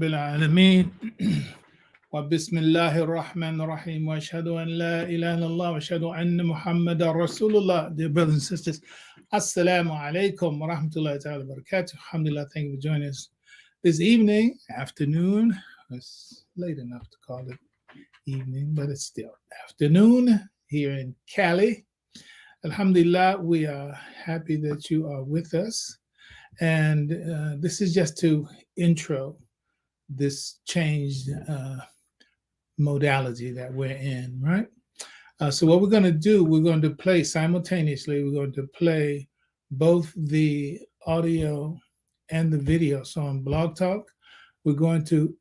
بالعالمين وبسم الله الرحمن الرحيم وأشهد أن لا إله إلا الله وأشهد أن محمد رسول الله. Dear brothers and sisters, Assalamu alaikum wa rahmatullahi ta'ala wa barakatuh. Alhamdulillah, thank you for joining us this evening, afternoon. It's late enough to call it evening, but it's still afternoon here in Cali. Alhamdulillah, we are happy that you are with us. And this is just to intro this changed modality that we're in, right? So what we're going to do, we're going to play simultaneously. We're going to play both the audio and the video. So on Blog Talk, we're going to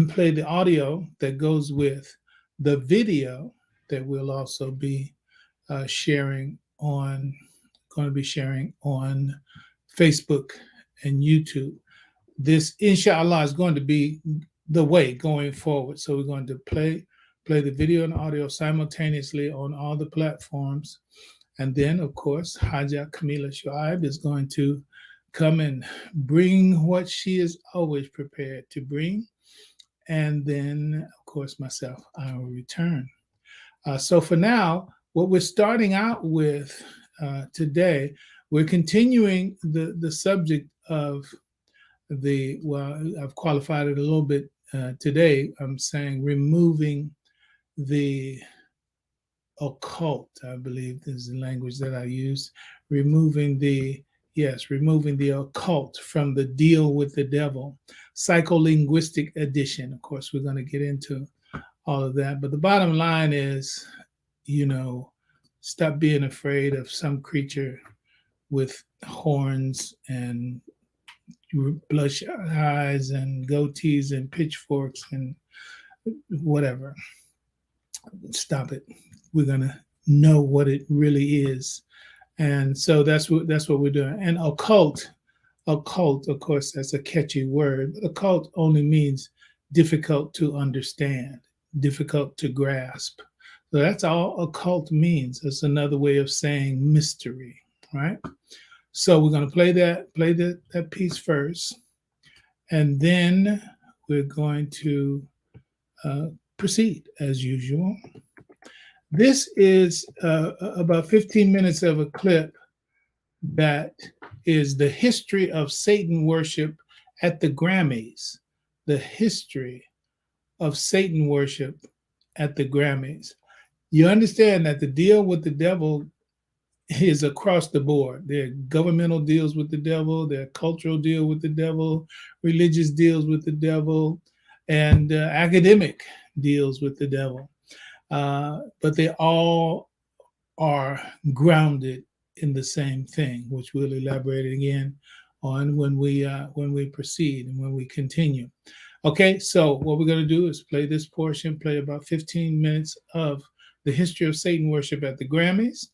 play the audio that goes with the video that we'll also be sharing on Facebook and YouTube. This, inshallah, is going to be the way going forward. So we're going to play the video and audio simultaneously on all the platforms. And then, of course, Haja Kamila Shuaib is going to come and bring what she is always prepared to bring. And then, of course, myself, I will return. So for now, what we're starting out with today, we're continuing the subject of I've qualified it a little bit today. I'm saying removing the occult, I believe is the language that I use. Removing the occult from the deal with the devil. Psycholinguistic edition. Of course, we're going to get into all of that. But the bottom line is, stop being afraid of some creature with horns and bloodshot eyes and goatees and pitchforks and whatever. Stop it. We're gonna know what it really is, and so that's what we're doing. And occult, of course, that's a catchy word. But occult only means difficult to understand, difficult to grasp. So that's all occult means. It's another way of saying mystery, right? So we're going to play that piece first, and then we're going to proceed as usual. This is about 15 minutes of a clip that is the history of Satan worship at the Grammys. The history of Satan worship at the Grammys. You understand that the deal with the devil is across the board. There are governmental deals with the devil, there are cultural deals with the devil, religious deals with the devil, and academic deals with the devil. But they all are grounded in the same thing, which we'll elaborate again on when we proceed and when we continue. Okay, so what we're going to do is play this portion, play about 15 minutes of the history of Satan worship at the Grammys.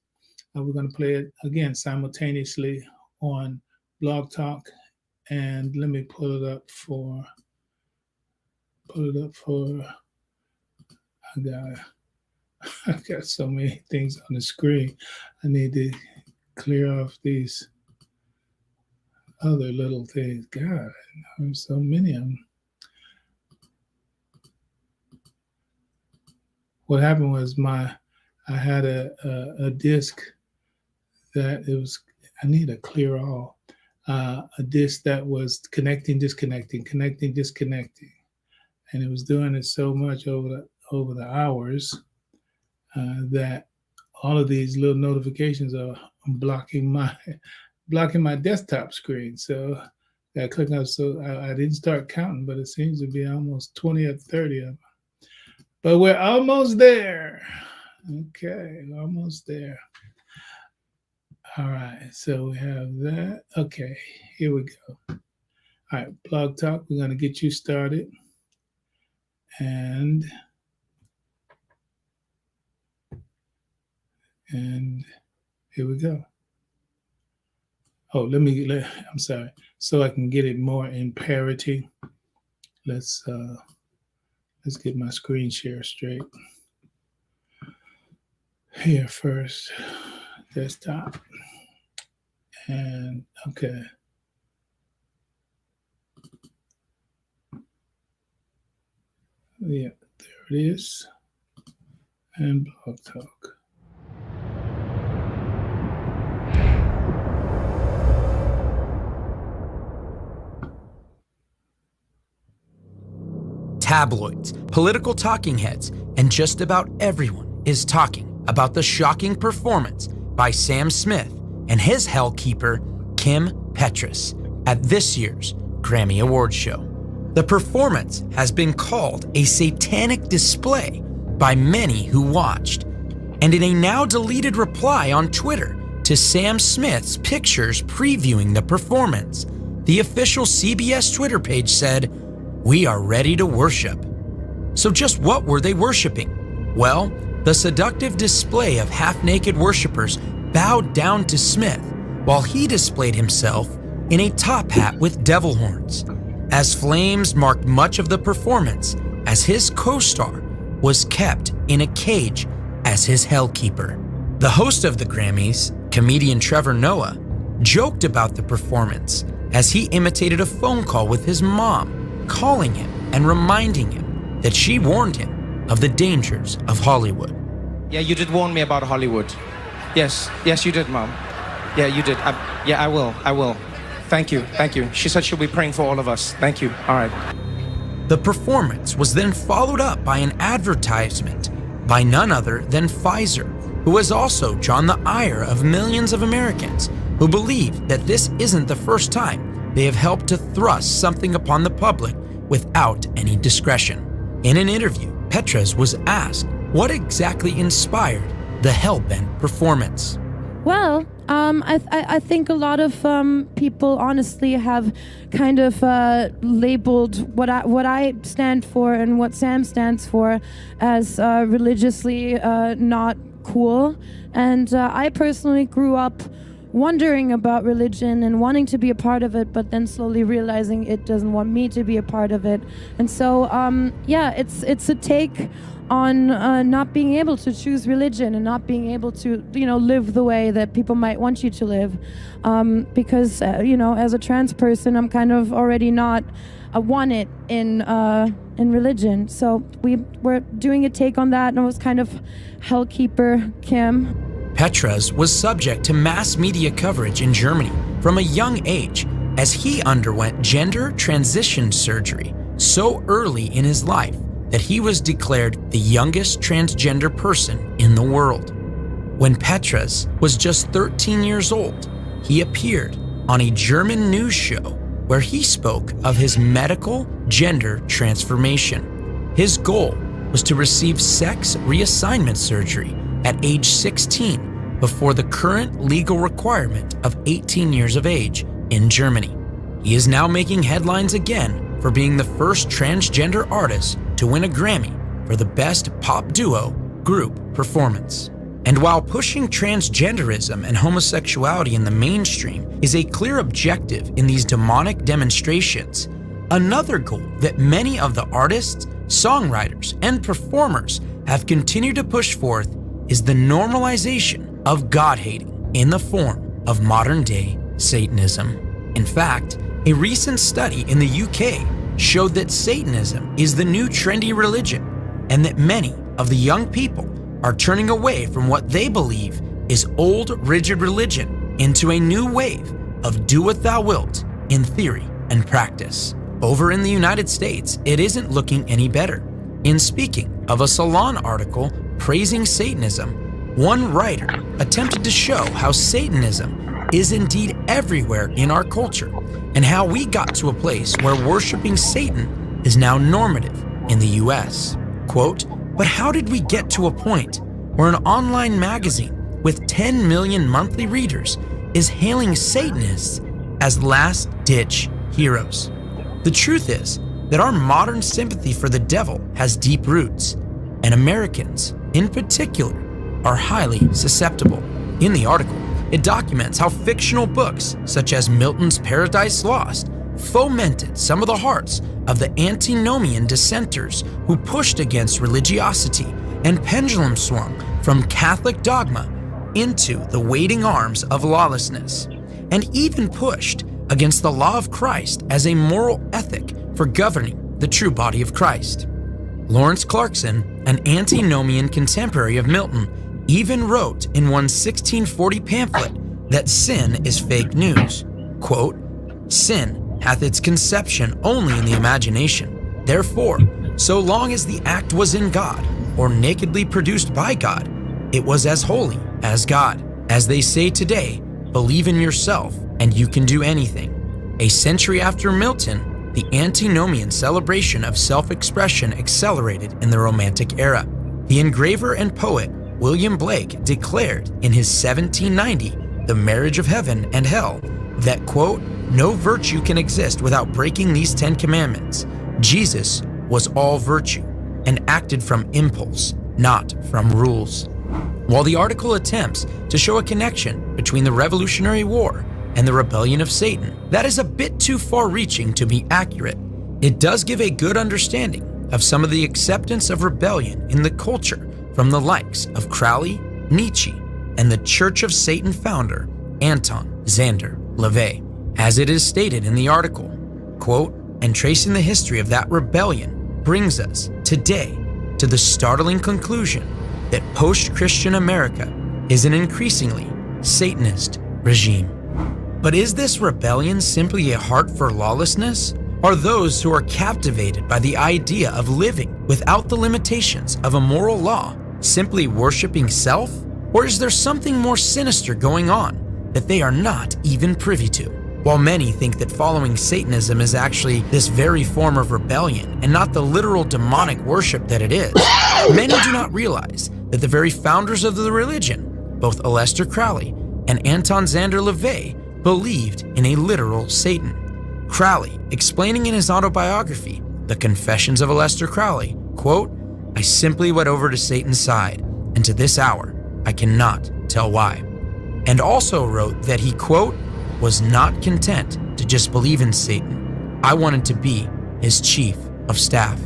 We're going to play it again simultaneously on Blog Talk, and let me pull it up for. I've got so many things on the screen. I need to clear off these other little things. God, there's so many of them. What happened was I had a disc that it was, I need to clear all, a disc that was connecting, disconnecting, and it was doing it so much over the hours that all of these little notifications are blocking my desktop screen. So I clicked up, so I didn't start counting, but it seems to be almost 20 or 30 of them. But we're almost there. Okay, almost there. All right, so we have that. Okay, here we go. All right, Blog Talk, we're going to get you started. And here we go. Oh, I'm sorry. So I can get it more in parity. Let's get my screen share straight. Here first, desktop. And okay. Yeah, there it is. And Blog Talk. Tabloids, political talking heads, and just about everyone is talking about the shocking performance by Sam Smith and his hellkeeper, Kim Petras, at this year's Grammy Awards show. The performance has been called a satanic display by many who watched, and in a now deleted reply on Twitter to Sam Smith's pictures previewing the performance, the official CBS Twitter page said, "We are ready to worship." So just what were they worshiping? Well, the seductive display of half-naked worshipers bowed down to Smith while he displayed himself in a top hat with devil horns, as flames marked much of the performance as his co-star was kept in a cage as his hellkeeper. The host of the Grammys, comedian Trevor Noah, joked about the performance as he imitated a phone call with his mom, calling him and reminding him that she warned him of the dangers of Hollywood. Yeah, you did warn me about Hollywood. Yes, you did, Mom. Yeah, you did. I will. Thank you. She said she'll be praying for all of us. Thank you. All right. The performance was then followed up by an advertisement by none other than Pfizer, who has also drawn the ire of millions of Americans who believe that this isn't the first time they have helped to thrust something upon the public without any discretion. In an interview, Petras was asked what exactly inspired the hell-bent performance. Well, I think a lot of people honestly have kind of labeled what I stand for and what Sam stands for as religiously not cool. And I personally grew up wondering about religion and wanting to be a part of it, but then slowly realizing it doesn't want me to be a part of it. And so, it's a take on not being able to choose religion and not being able to, live the way that people might want you to live. Because, as a trans person, I'm kind of already not want it in religion. So we're doing a take on that, and it was kind of hellkeeper Kim. Petras was subject to mass media coverage in Germany from a young age as he underwent gender transition surgery so early in his life that he was declared the youngest transgender person in the world. When Petras was just 13 years old, he appeared on a German news show where he spoke of his medical gender transformation. His goal was to receive sex reassignment surgery at age 16 before the current legal requirement of 18 years of age in Germany. He is now making headlines again for being the first transgender artist to win a Grammy for the Best Pop Duo Group Performance. And while pushing transgenderism and homosexuality in the mainstream is a clear objective in these demonic demonstrations, another goal that many of the artists, songwriters, and performers have continued to push forth is the normalization of God-hating in the form of modern-day Satanism. In fact, a recent study in the UK showed that Satanism is the new trendy religion and that many of the young people are turning away from what they believe is old, rigid religion into a new wave of do what thou wilt in theory and practice. Over in the United States, it isn't looking any better. In speaking of a Salon article praising Satanism, one writer attempted to show how Satanism is indeed everywhere in our culture and how we got to a place where worshiping Satan is now normative in the US. Quote, "But how did we get to a point where an online magazine with 10 million monthly readers is hailing Satanists as last-ditch heroes?" The truth is that our modern sympathy for the devil has deep roots, and Americans, in particular, are highly susceptible. In the article, it documents how fictional books such as Milton's Paradise Lost fomented some of the hearts of the antinomian dissenters who pushed against religiosity and pendulum swung from Catholic dogma into the waiting arms of lawlessness, and even pushed against the law of Christ as a moral ethic for governing the true body of Christ. Lawrence Clarkson, an antinomian contemporary of Milton, even wrote in one 1640 pamphlet that sin is fake news. Quote, "Sin hath its conception only in the imagination. Therefore, so long as the act was in God, or nakedly produced by God, it was as holy as God. As they say today, believe in yourself and you can do anything." A century after Milton, the antinomian celebration of self-expression accelerated in the Romantic era. The engraver and poet William Blake declared in his 1790 The Marriage of Heaven and Hell that, quote, "No virtue can exist without breaking these 10 commandments. Jesus was all virtue and acted from impulse, not from rules." While the article attempts to show a connection between the Revolutionary War and the rebellion of Satan, that is a bit too far-reaching to be accurate. It does give a good understanding of some of the acceptance of rebellion in the culture from the likes of Crowley, Nietzsche, and the Church of Satan founder, Anton Szandor LaVey. As it is stated in the article, quote, "And tracing the history of that rebellion brings us today to the startling conclusion that post-Christian America is an increasingly Satanist regime." But is this rebellion simply a heart for lawlessness? Are those who are captivated by the idea of living without the limitations of a moral law simply worshiping self? Or is there something more sinister going on that they are not even privy to? While many think that following Satanism is actually this very form of rebellion and not the literal demonic worship that it is, many do not realize that the very founders of the religion, both Aleister Crowley and Anton Szandor LaVey, believed in a literal Satan. Crowley, explaining in his autobiography, The Confessions of Aleister Crowley, quote, "I simply went over to Satan's side, and to this hour, I cannot tell why." And also wrote that he, quote, "was not content to just believe in Satan. I wanted to be his chief of staff."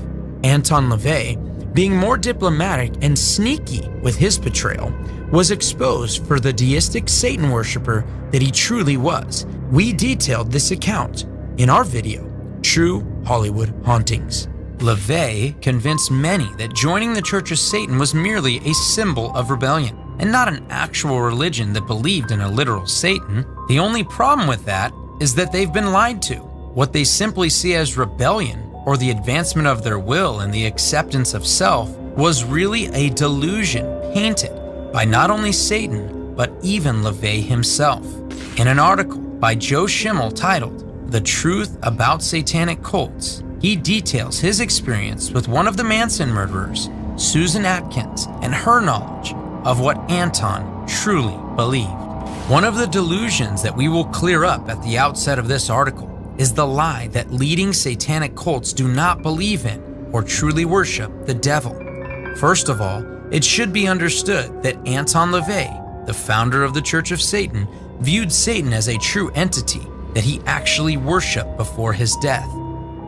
Anton LaVey, being more diplomatic and sneaky with his portrayal, was exposed for the deistic Satan worshiper that he truly was. We detailed this account in our video, True Hollywood Hauntings. LaVey convinced many that joining the Church of Satan was merely a symbol of rebellion and not an actual religion that believed in a literal Satan. The only problem with that is that they've been lied to. What they simply see as rebellion or the advancement of their will and the acceptance of self was really a delusion painted by not only Satan, but even LaVey himself. In an article by Joe Schimmel titled The Truth About Satanic Cults, he details his experience with one of the Manson murderers, Susan Atkins, and her knowledge of what Anton truly believed. One of the delusions that we will clear up at the outset of this article is the lie that leading satanic cults do not believe in or truly worship the devil. First of all, it should be understood that Anton LaVey, the founder of the Church of Satan, viewed Satan as a true entity that he actually worshiped before his death.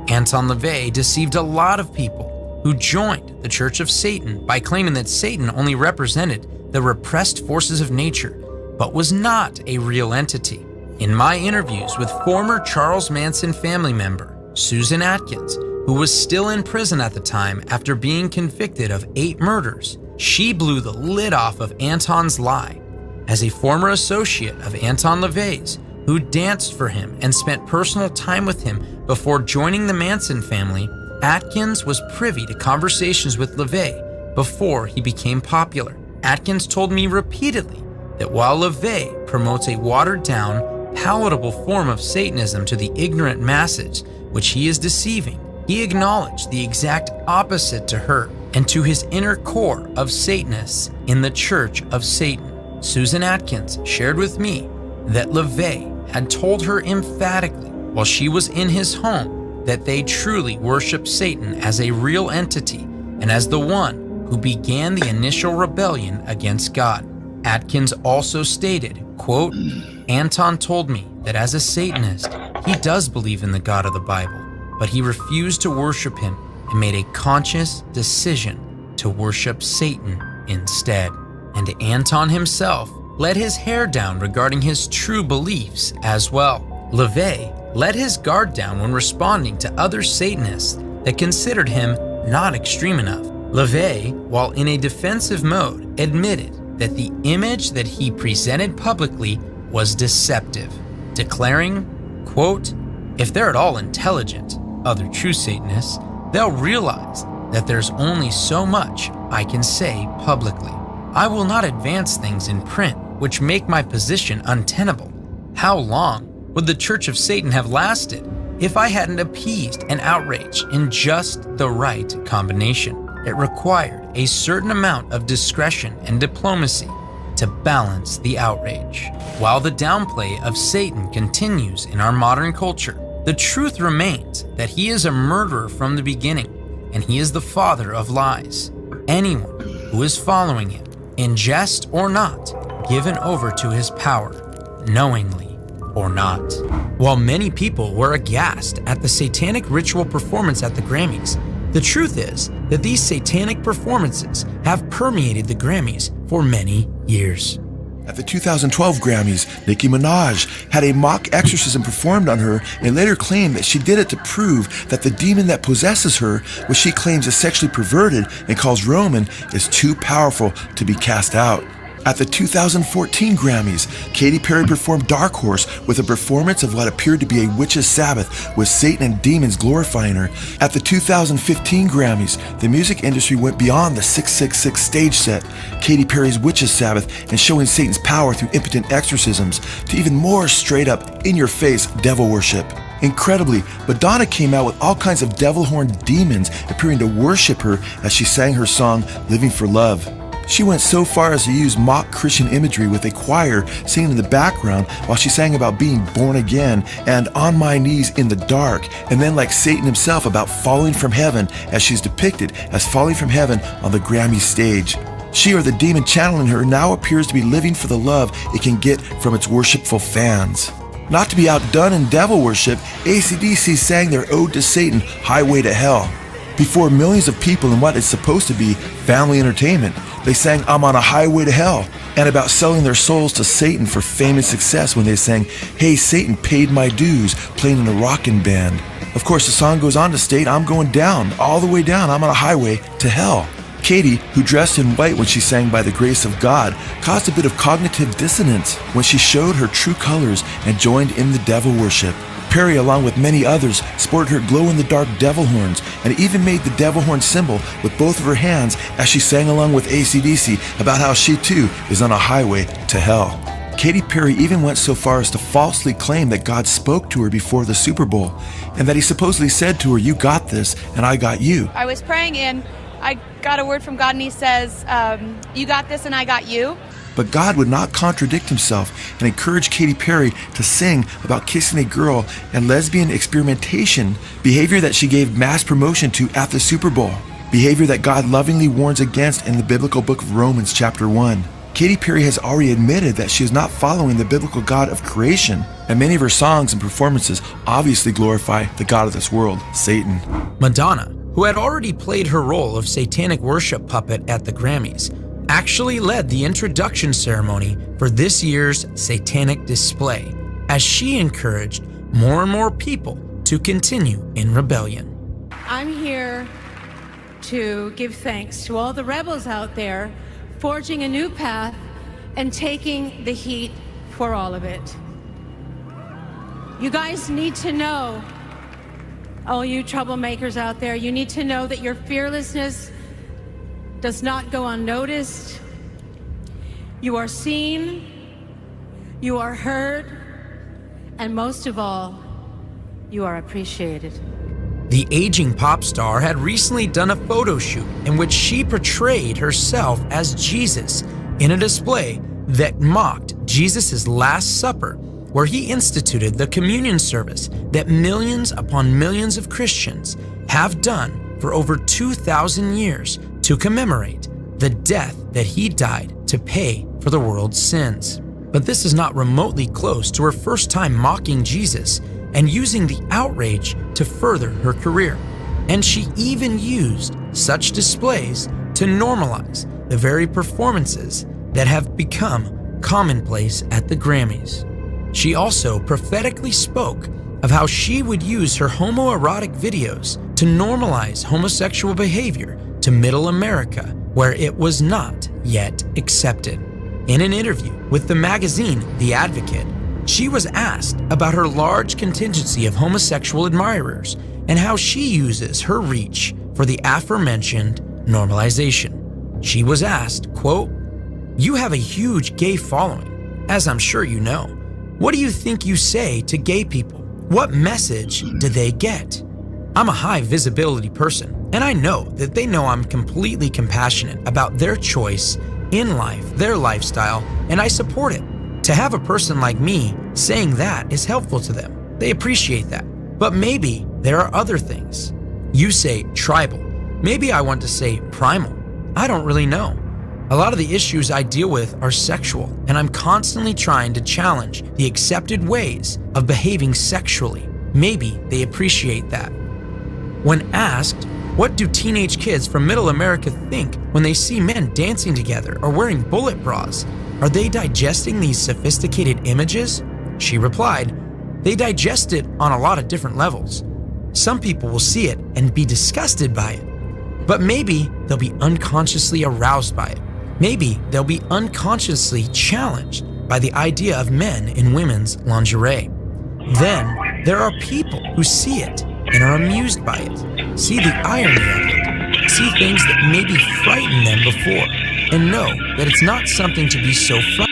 Anton LaVey deceived a lot of people who joined the Church of Satan by claiming that Satan only represented the repressed forces of nature, but was not a real entity. In my interviews with former Charles Manson family member Susan Atkins, who was still in prison at the time after being convicted of 8 murders, she blew the lid off of Anton's lie. As a former associate of Anton LaVey's, who danced for him and spent personal time with him before joining the Manson family, Atkins was privy to conversations with LaVey before he became popular. Atkins told me repeatedly that while LaVey promotes a watered-down, palatable form of Satanism to the ignorant masses, which he is deceiving, he acknowledged the exact opposite to her and to his inner core of Satanists in the Church of Satan. Susan Atkins shared with me that LaVey had told her emphatically while she was in his home that they truly worship Satan as a real entity and as the one who began the initial rebellion against God. Atkins also stated, quote, "Anton told me that as a Satanist, he does believe in the God of the Bible, but he refused to worship him and made a conscious decision to worship Satan instead." And Anton himself let his hair down regarding his true beliefs as well. LaVey let his guard down when responding to other Satanists that considered him not extreme enough. LaVey, while in a defensive mode, admitted that the image that he presented publicly was deceptive, declaring, quote, "If they're at all intelligent, other true Satanists, they'll realize that there's only so much I can say publicly. I will not advance things in print which make my position untenable. How long would the Church of Satan have lasted if I hadn't appeased an outrage in just the right combination? It required a certain amount of discretion and diplomacy to balance the outrage." While the downplay of Satan continues in our modern culture, the truth remains that he is a murderer from the beginning, and he is the father of lies. Anyone who is following him, in jest or not, given over to his power, knowingly or not. While many people were aghast at the satanic ritual performance at the Grammys, the truth is that these satanic performances have permeated the Grammys for many years. At the 2012 Grammys, Nicki Minaj had a mock exorcism performed on her and later claimed that she did it to prove that the demon that possesses her, which she claims is sexually perverted and calls Roman, is too powerful to be cast out. At the 2014 Grammys, Katy Perry performed Dark Horse with a performance of what appeared to be a witch's Sabbath with Satan and demons glorifying her. At the 2015 Grammys, the music industry went beyond the 666 stage set, Katy Perry's witch's Sabbath, and showing Satan's power through impotent exorcisms, to even more straight-up, in-your-face devil worship. Incredibly, Madonna came out with all kinds of devil-horned demons appearing to worship her as she sang her song, Living for Love. She went so far as to use mock Christian imagery with a choir singing in the background while she sang about being born again and on my knees in the dark, and then like Satan himself about falling from heaven as she's depicted as falling from heaven on the Grammy stage. She, or the demon channeling her, now appears to be living for the love it can get from its worshipful fans. Not to be outdone in devil worship, AC/DC sang their ode to Satan, Highway to Hell. Before millions of people in what is supposed to be family entertainment, they sang I'm on a highway to hell, and about selling their souls to Satan for fame and success when they sang Hey Satan paid my dues, playing in a rockin' band. Of course, the song goes on to state I'm going down, all the way down, I'm on a highway to hell. Katy, who dressed in white when she sang By the Grace of God, caused a bit of cognitive dissonance when she showed her true colors and joined in the devil worship. Perry, along with many others, sported her glow-in-the-dark devil horns and even made the devil horn symbol with both of her hands as she sang along with AC/DC about how she too is on a highway to hell. Katy Perry even went so far as to falsely claim that God spoke to her before the Super Bowl and that he supposedly said to her, "You got this and I got you." I was praying and I got a word from God and he says, you got this and I got you. But God would not contradict himself and encouraged Katy Perry to sing about kissing a girl and lesbian experimentation, behavior that she gave mass promotion to at the Super Bowl, behavior that God lovingly warns against in the biblical book of Romans chapter 1. Katy Perry has already admitted that she is not following the biblical God of creation, and many of her songs and performances obviously glorify the God of this world, Satan. Madonna, who had already played her role of satanic worship puppet at the Grammys, actually led the introduction ceremony for this year's satanic display, as she encouraged more and more people to continue in rebellion. I'm here to give thanks to all the rebels out there forging a new path and taking the heat for all of it. You guys need to know, all you troublemakers out there, you need to know that your fearlessness does not go unnoticed. You are seen, you are heard, and most of all, you are appreciated. The aging pop star had recently done a photo shoot in which she portrayed herself as Jesus in a display that mocked Jesus' Last Supper, where he instituted the communion service that millions upon millions of Christians have done for over 2,000 years to commemorate the death that he died to pay for the world's sins. But this is not remotely close to her first time mocking Jesus and using the outrage to further her career. And she even used such displays to normalize the very performances that have become commonplace at the Grammys. She also prophetically spoke of how she would use her homoerotic videos to normalize homosexual behavior to Middle America, where it was not yet accepted. In an interview with the magazine The Advocate, she was asked about her large contingency of homosexual admirers and how she uses her reach for the aforementioned normalization. She was asked, quote, "You have a huge gay following, as I'm sure you know. What do you think you say to gay people? What message do they get? I'm a high visibility person, and I know that they know I'm completely compassionate about their choice in life, their lifestyle, and I support it. To have a person like me saying that is helpful to them. They appreciate that. But maybe there are other things. You say tribal. Maybe I want to say primal. I don't really know. A lot of the issues I deal with are sexual, and I'm constantly trying to challenge the accepted ways of behaving sexually. Maybe they appreciate that." When asked, what do teenage kids from Middle America think when they see men dancing together or wearing bullet bras? Are they digesting these sophisticated images? She replied, "They digest it on a lot of different levels. Some people will see it and be disgusted by it, but maybe they'll be unconsciously aroused by it. Maybe they'll be unconsciously challenged by the idea of men in women's lingerie. Then there are people who see it and are amused by it, see the irony of it, see things that maybe frightened them before, and know that it's not something to be so frightened."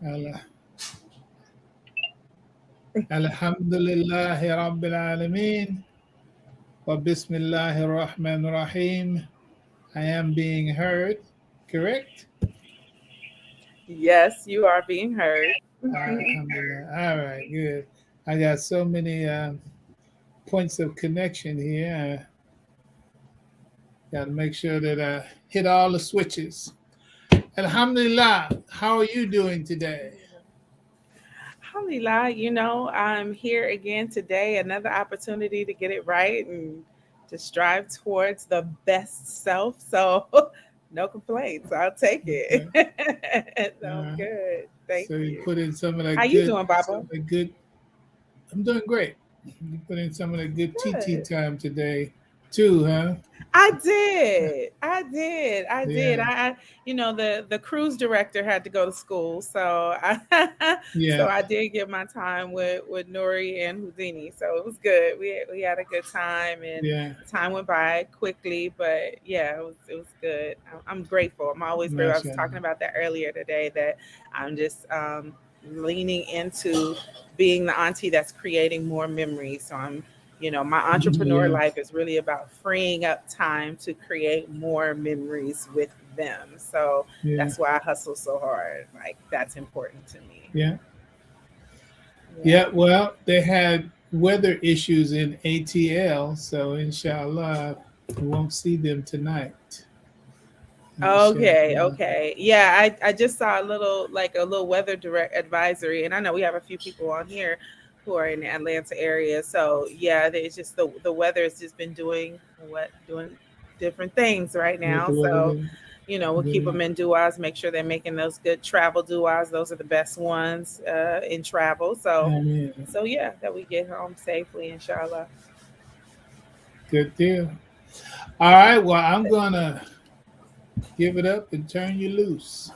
Al- Alhamdulillahi Rabbil Alameen. Wa Bismillahir Rahmanir Rahim. I am being heard, correct? Yes, you are being heard. Alhamdulillah. All right, good. I got so many points of connection here. Got to make sure that I hit all the switches. Alhamdulillah. How are you doing today? Alhamdulillah, I'm here again today. Another opportunity to get it right and to strive towards the best self. So, no complaints. I'll take it. So I'm good. Thank So you you. put in some of How that you good, doing, Baba? I'm doing great. You put in some of the good TT Good. time today, too, huh? I did. I did. I did. Yeah, The cruise director had to go to school, so so yeah, I did get my time with Nuri and Houdini. So it was good. We had a good time, and yeah. time went by quickly, but yeah, it was good. I'm grateful. I'm always grateful. I was talking MashaAllah. about that earlier today. That I'm just leaning into being the auntie that's creating more memories. So my entrepreneur Yeah, life is really about freeing up time to create more memories with them. So yeah, that's why I hustle so hard. Like, that's important to me. yeah. Yeah. Yeah, well, they had weather issues in ATL, so inshallah, we won't see them tonight. Okay, Inshallah. okay. Yeah, I just saw a little weather direct advisory, and I know we have a few people on here who are in the Atlanta area. So yeah, it's just the weather has just been doing different things right What now. the weather So been we'll keep doing? them in duas, make sure they're making those good travel duas. Those are the best ones in travel. So I mean, so yeah, that we get home safely, inshallah. good deal. All right, well, I'm gonna give it up and turn you loose.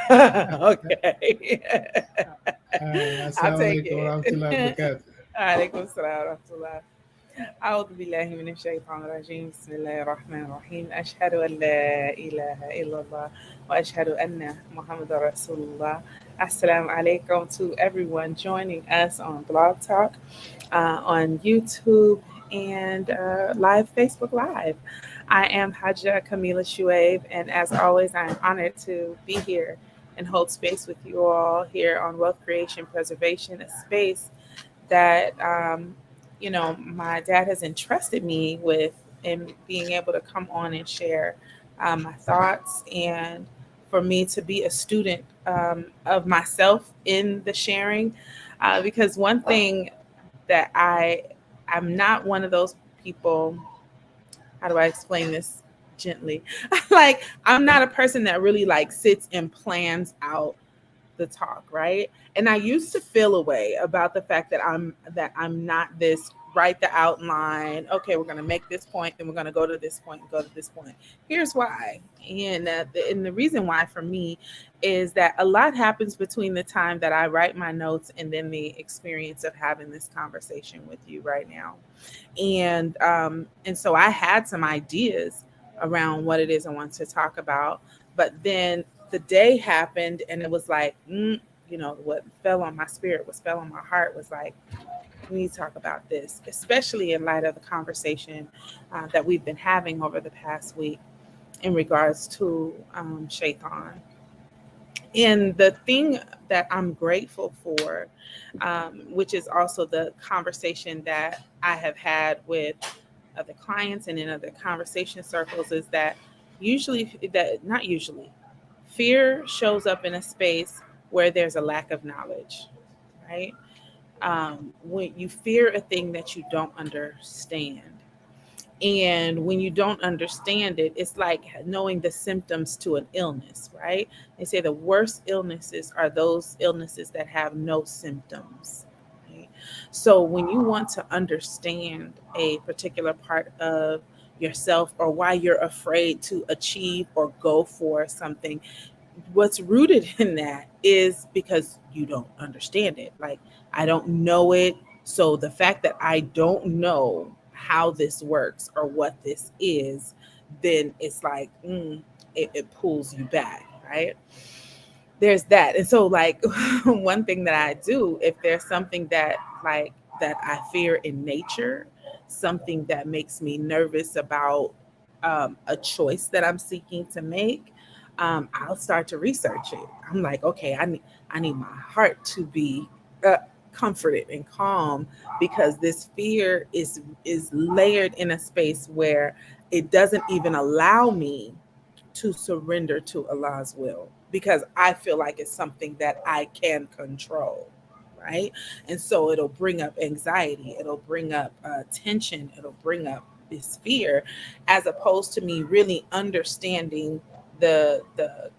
Okay. All right, I'll assalamu take alaikum wa rahmatullahi wa it. barakatuh. عليكم السلام ورحمة الله. أعوذ بالله من الشيطان الرجيم. بسم الله الرحمن الرحيم. أشهد أن لا إله إلا الله وأشهد أن محمد رسول الله. Assalamu alaikum to everyone joining us on Blog Talk, on YouTube, and live Facebook Live. I am Haja Kamila Shuaib, and as always, I am honored to be here and hold space with you all here on Wealth Creation Preservation, a space that my dad has entrusted me with, and being able to come on and share my thoughts, and for me to be a student of myself in the sharing, because one thing that I'm not one of those people. How do I explain this gently? Like, I'm not a person that really like sits and plans out the talk, right? And I used to feel a way about the fact that I'm not this write the outline. Okay, we're going to make this point, then we're going to go to this point and go to this point. Here's why, and the reason why for me is that a lot happens between the time that I write my notes and then the experience of having this conversation with you right now. And so I had some ideas around what it is I want to talk about, but then the day happened and it was like, what fell on my spirit, what fell on my heart was like, we need to talk about this, especially in light of the conversation that we've been having over the past week in regards to Shaitan. And the thing that I'm grateful for, which is also the conversation that I have had with other clients and in other conversation circles, is that not usually, fear shows up in a space where there's a lack of knowledge, right? When you fear a thing that you don't understand. And when you don't understand it, it's like knowing the symptoms to an illness, right? They say the worst illnesses are those illnesses that have no symptoms. Right? So when you want to understand a particular part of yourself, or why you're afraid to achieve or go for something, what's rooted in that is because you don't understand it. Like, I don't know it. So the fact that I don't know how this works or what this is, then it's like, it pulls you back, right? there's that. And so like one thing that I do, if there's something that like that I fear in nature, something that makes me nervous about a choice that I'm seeking to make, I'll start to research it. I'm like, okay, I need my heart to be comforted and calm, because this fear is layered in a space where it doesn't even allow me to surrender to Allah's will, because I feel like it's something that I can control, right? And so it'll bring up anxiety, it'll bring up tension, it'll bring up this fear, as opposed to me really understanding the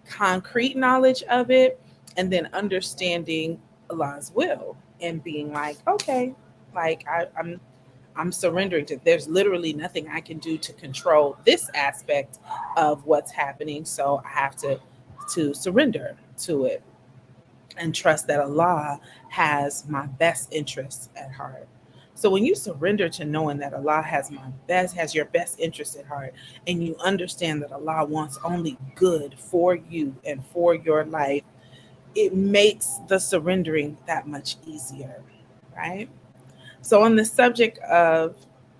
concrete knowledge of it, and then understanding Allah's will and being like, okay, like I'm surrendering to. There's literally nothing I can do to control this aspect of what's happening, so I have to surrender to it and trust that Allah has my best interests at heart. So when you surrender to knowing that Allah has your best interests at heart, and you understand that Allah wants only good for you and for your life, it makes the surrendering that much easier, right? So on the subject of,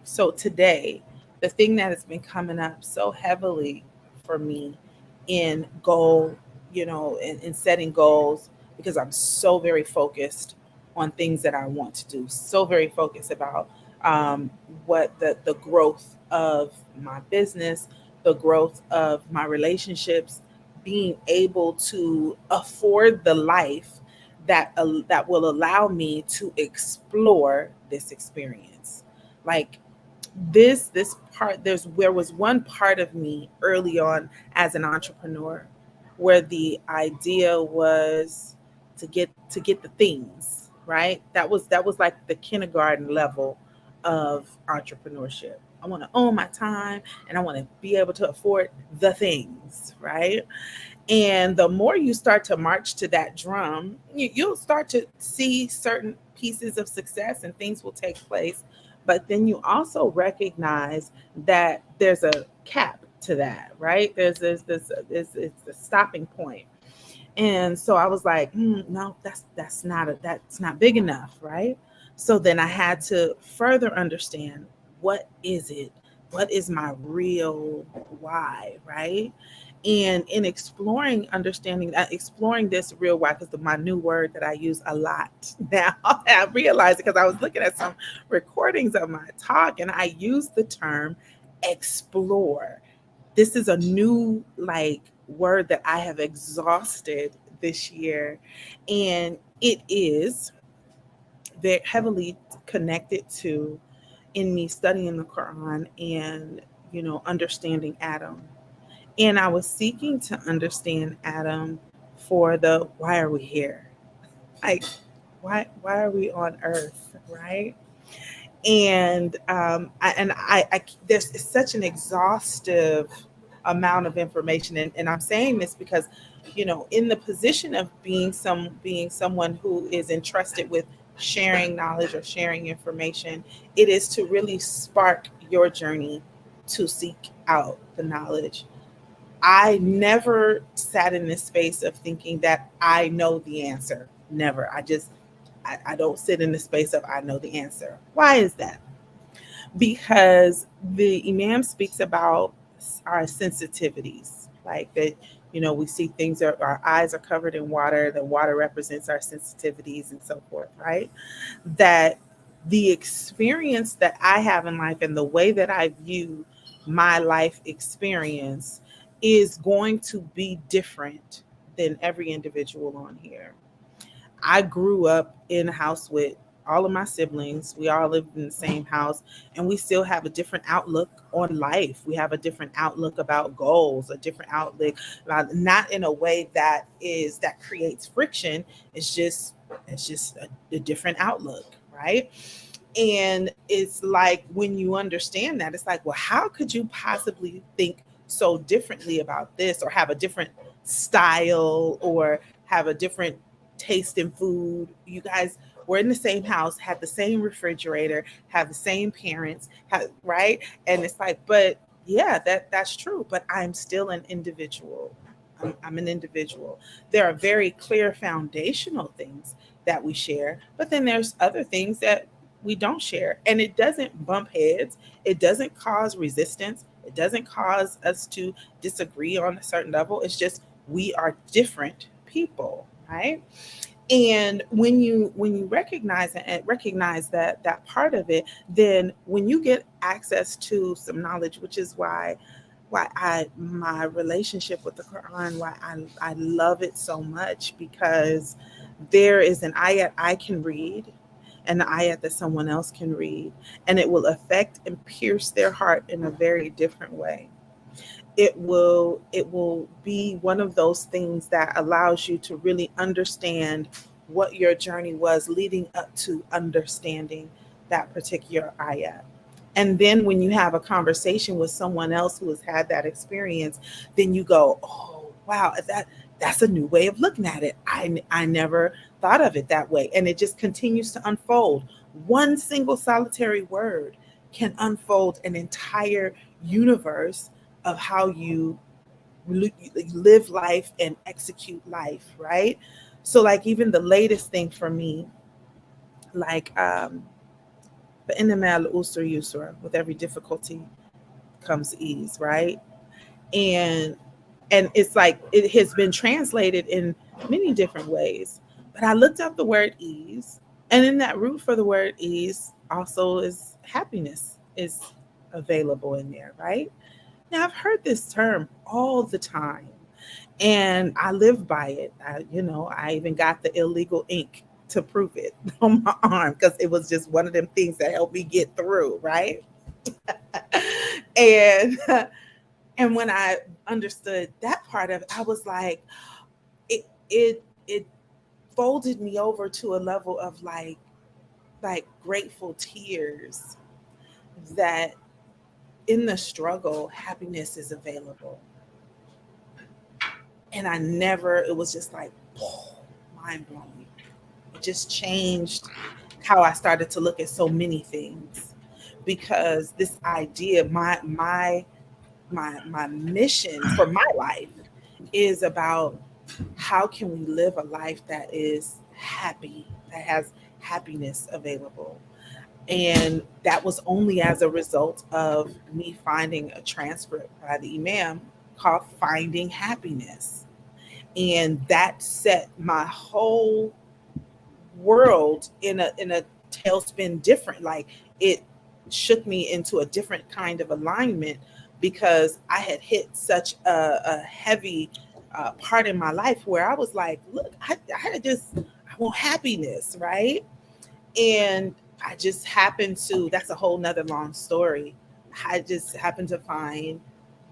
so today, the thing that has been coming up so heavily for me in goal, in setting goals, because I'm so very focused on things that I want to do, so very focused about what the growth of my business, the growth of my relationships, being able to afford the life that will allow me to explore this experience. Like this part, there was one part of me early on as an entrepreneur where the idea was to get the things, right? That was like the kindergarten level of entrepreneurship. I want to own my time, and I want to be able to afford the things, right? And the more you start to march to that drum, you'll start to see certain pieces of success and things will take place. But then you also recognize that there's a cap to that, right? There's this it's the stopping point. And so I was like, no, that's not big enough, right? So then I had to further understand, what is it? What is my real why, right? And in exploring, understanding that, exploring this real why, because my new word that I use a lot now, I realized it because I was looking at some recordings of my talk, and I used the term explore. This is a new like word that I have exhausted this year, and it is very heavily connected to, in me studying the Quran and understanding Adam. And I was seeking to understand Adam for the why are we here? Like why are we on earth, right? And there's such an exhaustive amount of information, and I'm saying this because in the position of being someone who is entrusted with sharing knowledge or sharing information, it is to really spark your journey to seek out the knowledge. I never sat in this space of thinking that I know the answer. Never. I don't sit in the space of I know the answer. Why is that? Because the Imam speaks about our sensitivities, like that, we see things, our eyes are covered in water, the water represents our sensitivities and so forth, right? That the experience that I have in life and the way that I view my life experience is going to be different than every individual on here. I grew up in a house with all of my siblings. We all lived in the same house, and we still have a different outlook on life. We have a different outlook about goals, a different outlook about, not in a way that creates friction. It's just a different outlook, right? And it's like, when you understand that, it's like, well, how could you possibly think so differently about this, or have a different style, or have a different taste in food? You guys were in the same house, had the same refrigerator, have the same parents, right? And it's like, but yeah, that's true, but I'm still an individual. I'm an individual. There are very clear foundational things that we share, but then there's other things that we don't share. And it doesn't bump heads. It doesn't cause resistance. It doesn't cause us to disagree on a certain level. It's just we are different people, right? And when you recognize it and recognize that part of it, then when you get access to some knowledge, which is why my relationship with the Quran, why I love it so much, because there is an ayat I can read and the ayat that someone else can read, and it will affect and pierce their heart in a very different way. It will be one of those things that allows you to really understand what your journey was leading up to understanding that particular ayat. And then when you have a conversation with someone else who has had that experience, then you go, oh, wow, that's a new way of looking at it. I never thought of it that way. And it just continues to unfold. One single solitary word can unfold an entire universe of how you live life and execute life, right? So like even the latest thing for me, like with every difficulty comes ease, right? And it's like it has been translated in many different ways. But I looked up the word ease, and in that root for the word ease also is happiness is available in there, right? Now I've heard this term all the time, and I live by it. I even got the illegal ink to prove it on my arm because it was just one of them things that helped me get through, right? and and when I understood that part of it, I was like, it folded me over to a level of like grateful tears that in the struggle, happiness is available. And it was just like, mind blowing. It just changed how I started to look at so many things, because this idea, my mission for my life is about how can we live a life that is happy, that has happiness available. And that was only as a result of me finding a transcript by the Imam called Finding Happiness. And that set my whole world in a tailspin different. Like it shook me into a different kind of alignment, because I had hit such a heavy part in my life where I was like, look, I want happiness, right? And I just happened to, that's a whole nother long story. I just happened to find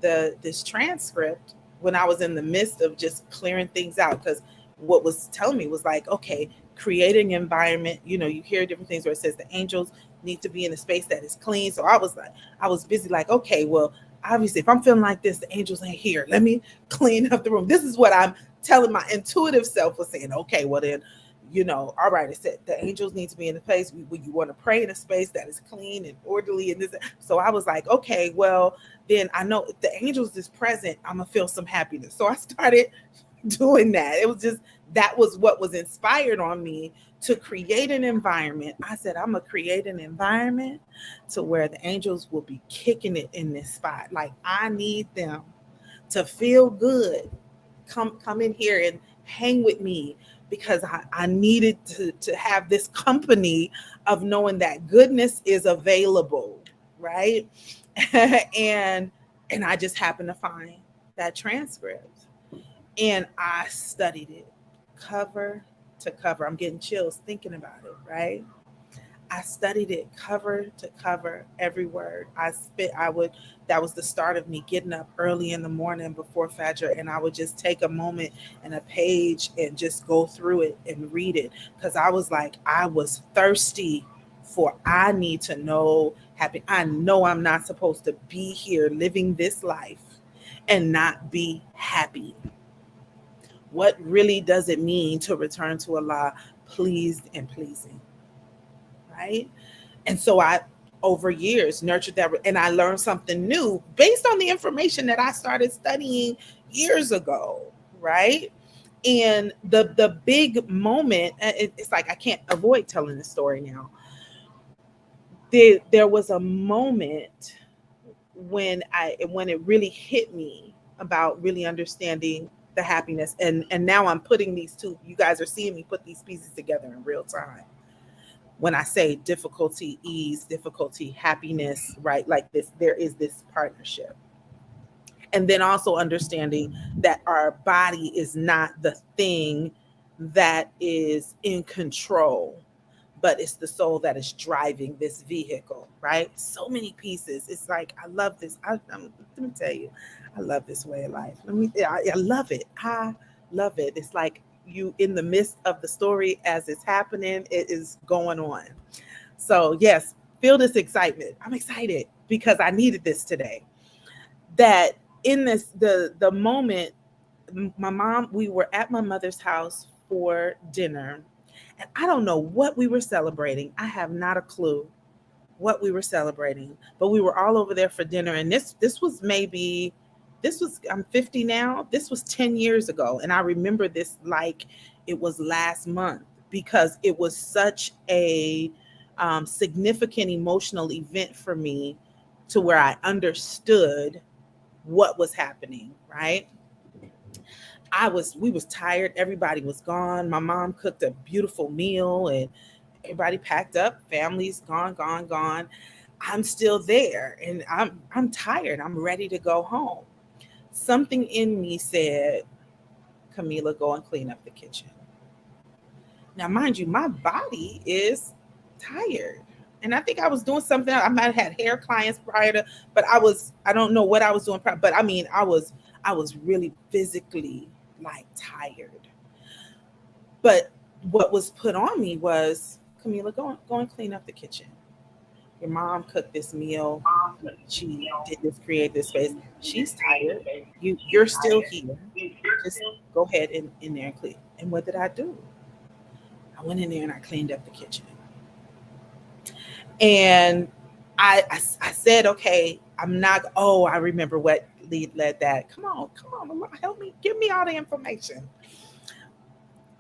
this transcript when I was in the midst of just clearing things out, because what was telling me was like, okay, creating an environment, you hear different things where it says the angels need to be in a space that is clean. So I was busy like, okay, well, obviously if I'm feeling like this, the angels ain't here. Let me clean up the room. This is what I'm telling my intuitive self was saying. Okay, well then, all right, it said the angels need to be in a place where you want to pray in a space that is clean and orderly. And this, so I was like, okay, well, then I know if the angels is present, I'm going to feel some happiness. So I started doing that. It was just, that was what was inspired on me to create an environment. I said, I'm going to create an environment to where the angels will be kicking it in this spot. Like I need them to feel good. Come in here and hang with me, because I needed to have this company of knowing that goodness is available, right? and I just happened to find that transcript, and I studied it cover to cover. I'm getting chills thinking about it, right? I studied it cover to cover, every word. That was the start of me getting up early in the morning before Fajr, and I would just take a moment and a page and just go through it and read it, because I was like, I was thirsty for, I need to know happy. I know I'm not supposed to be here living this life and not be happy. What really does it mean to return to Allah pleased and pleasing? Right? And so I, over years, nurtured that, and I learned something new based on the information that I started studying, years ago, right? And the big moment, it's like I can't avoid telling the story now. There was a moment when it really hit me about really understanding the happiness, and now I'm putting these two, you guys are seeing me put these pieces together in real time. When I say difficulty, ease, difficulty, happiness, right? Like this, there is this partnership. And then also understanding that our body is not the thing that is in control, but it's the soul that is driving this vehicle, right? So many pieces. It's like, I love this. Let me tell you, I love this way of life. I love it. I love it. It's like you in the midst of the story as it's happening, it is going on. So yes, feel this excitement. I'm excited because I needed this today. That in this, the moment, my mom, we were at my mother's house for dinner, and I don't know what we were celebrating. I have not a clue what we were celebrating, but we were all over there for dinner. And this was I'm 50 now. This was 10 years ago. And I remember this like it was last month because it was such a significant emotional event for me to where I understood what was happening, right? We was tired. Everybody was gone. My mom cooked a beautiful meal and everybody packed up. Family's gone. I'm still there and I'm tired. I'm ready to go home. Something in me said, Camila, go and clean up the kitchen. Now, mind you, my body is tired. And I think I was doing something. I might have had hair clients prior to, but I don't know what I was doing prior, but I mean, I was really physically like tired. But what was put on me was, Camila, go and clean up the kitchen. Your mom cooked this meal. She did this, create this space. She's tired. You're still here. Just go ahead in there and clean. And what did I do? I went in there and I cleaned up the kitchen. And I said, okay, I'm not, I remember what led that. Come on, help me, give me all the information.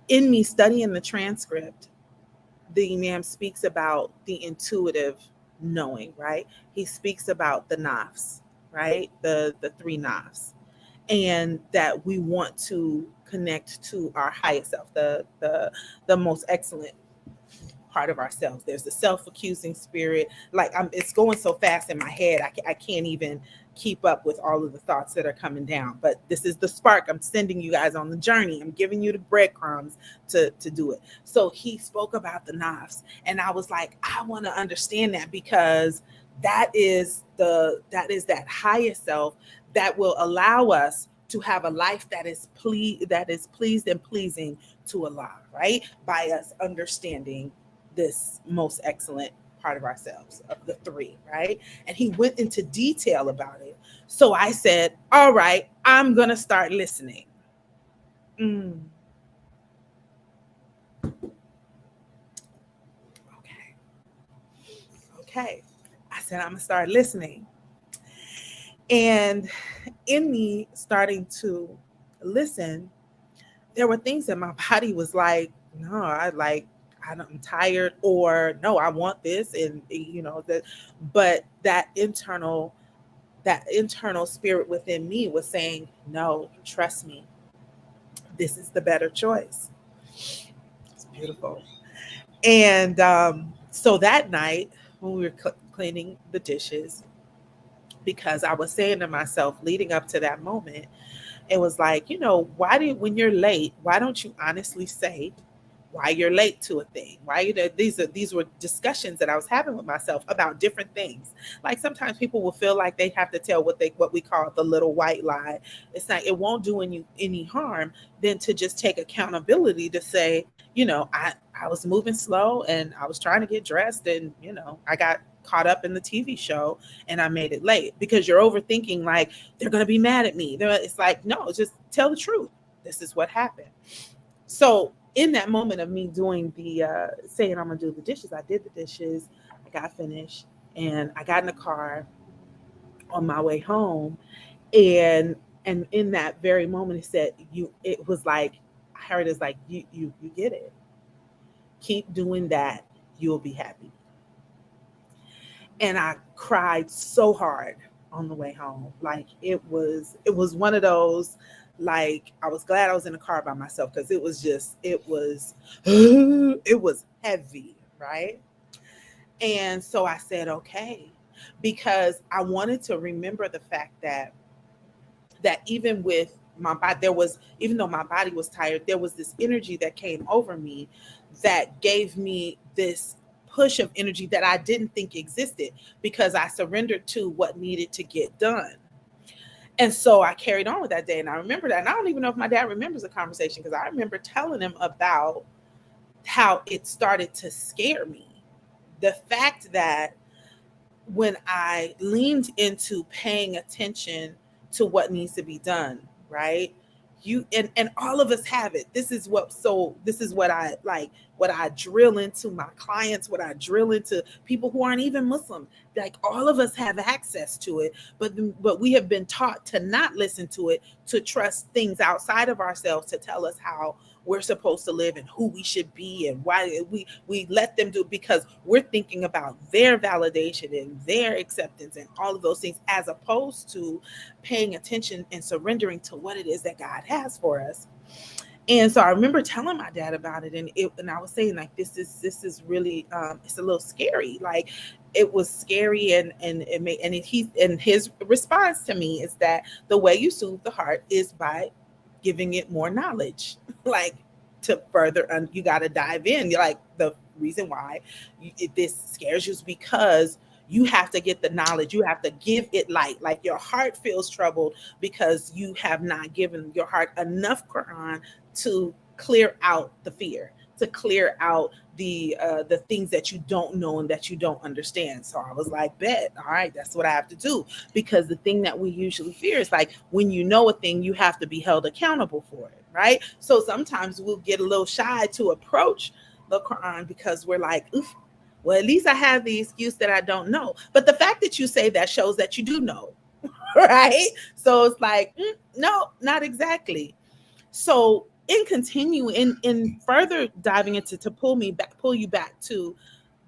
In me studying the transcript, the Imam speaks about the intuitive knowing, right? He speaks about the nafs, right? The three nafs, and that we want to connect to our highest self, the most excellent part of ourselves. There's the self-accusing spirit. Like it's going so fast in my head, I can't even keep up with all of the thoughts that are coming down. But this is the spark. I'm sending you guys on the journey. I'm giving you the breadcrumbs to do it. So he spoke about the nafs, and I was like, I want to understand that, because that is that highest self that will allow us to have a life that is pleased and pleasing to Allah, right? By us understanding this most excellent part of ourselves, of the three, right? And he went into detail about it. So I said, all right, I'm going to start listening. Okay. I said, I'm going to start listening. And in me starting to listen, there were things that my body was like, no, I'm tired, or no, I want this. And but that internal spirit within me was saying, no, trust me, this is the better choice. It's beautiful. And so that night when we were cleaning the dishes, because I was saying to myself leading up to that moment, it was like, when you're late, why don't you honestly say why you're late to a thing? These were discussions that I was having with myself about different things. Like sometimes people will feel like they have to tell what we call the little white lie. It's like, it won't do any harm than to just take accountability to say, I was moving slow and I was trying to get dressed, and I got caught up in the TV show and I made it late. Because you're overthinking, like, they're going to be mad at me. It's like, no, just tell the truth. This is what happened. So in that moment of me doing the saying I'm going to do the dishes, I did the dishes, I got finished, and I got in the car on my way home. And And in that very moment, it said, it was like, I heard it's like, you get it. Keep doing that. You'll be happy. And I cried so hard on the way home. Like it was one of those, like, I was glad I was in the car by myself, because it was it was heavy, right? And so I said, okay, because I wanted to remember the fact that even with my body, even though my body was tired, there was this energy that came over me that gave me this push of energy that I didn't think existed, because I surrendered to what needed to get done. And so I carried on with that day. And I remember that. And I don't even know if my dad remembers the conversation, because I remember telling him about how it started to scare me. The fact that when I leaned into paying attention to what needs to be done, right? You and all of us have it. This is what I like, what I drill into my clients, what I drill into people who aren't even Muslim. Like, all of us have access to it, but we have been taught to not listen to it, to trust things outside of ourselves to tell us how we're supposed to live and who we should be, and why we let them do it, because we're thinking about their validation and their acceptance and all of those things, as opposed to paying attention and surrendering to what it is that God has for us. And so I remember telling my dad about it, and I was saying, like, this is really it's a little scary. Like, it was scary, and his response to me is that the way you soothe the heart is by giving it more knowledge. Like, to further, you got to dive in. You're like, the reason why this scares you is because you have to get the knowledge. You have to give it light. Like, your heart feels troubled because you have not given your heart enough Quran to clear out the fear, to clear out the things that you don't know and that you don't understand. So I was like, bet, all right, that's what I have to do. Because the thing that we usually fear is, like, when you know a thing, you have to be held accountable for it, right? So sometimes we'll get a little shy to approach the Quran because we're like, oof, well, at least I have the excuse that I don't know. But the fact that you say that shows that you do know, right? So it's like, no, not exactly. So in further diving into, to pull you back to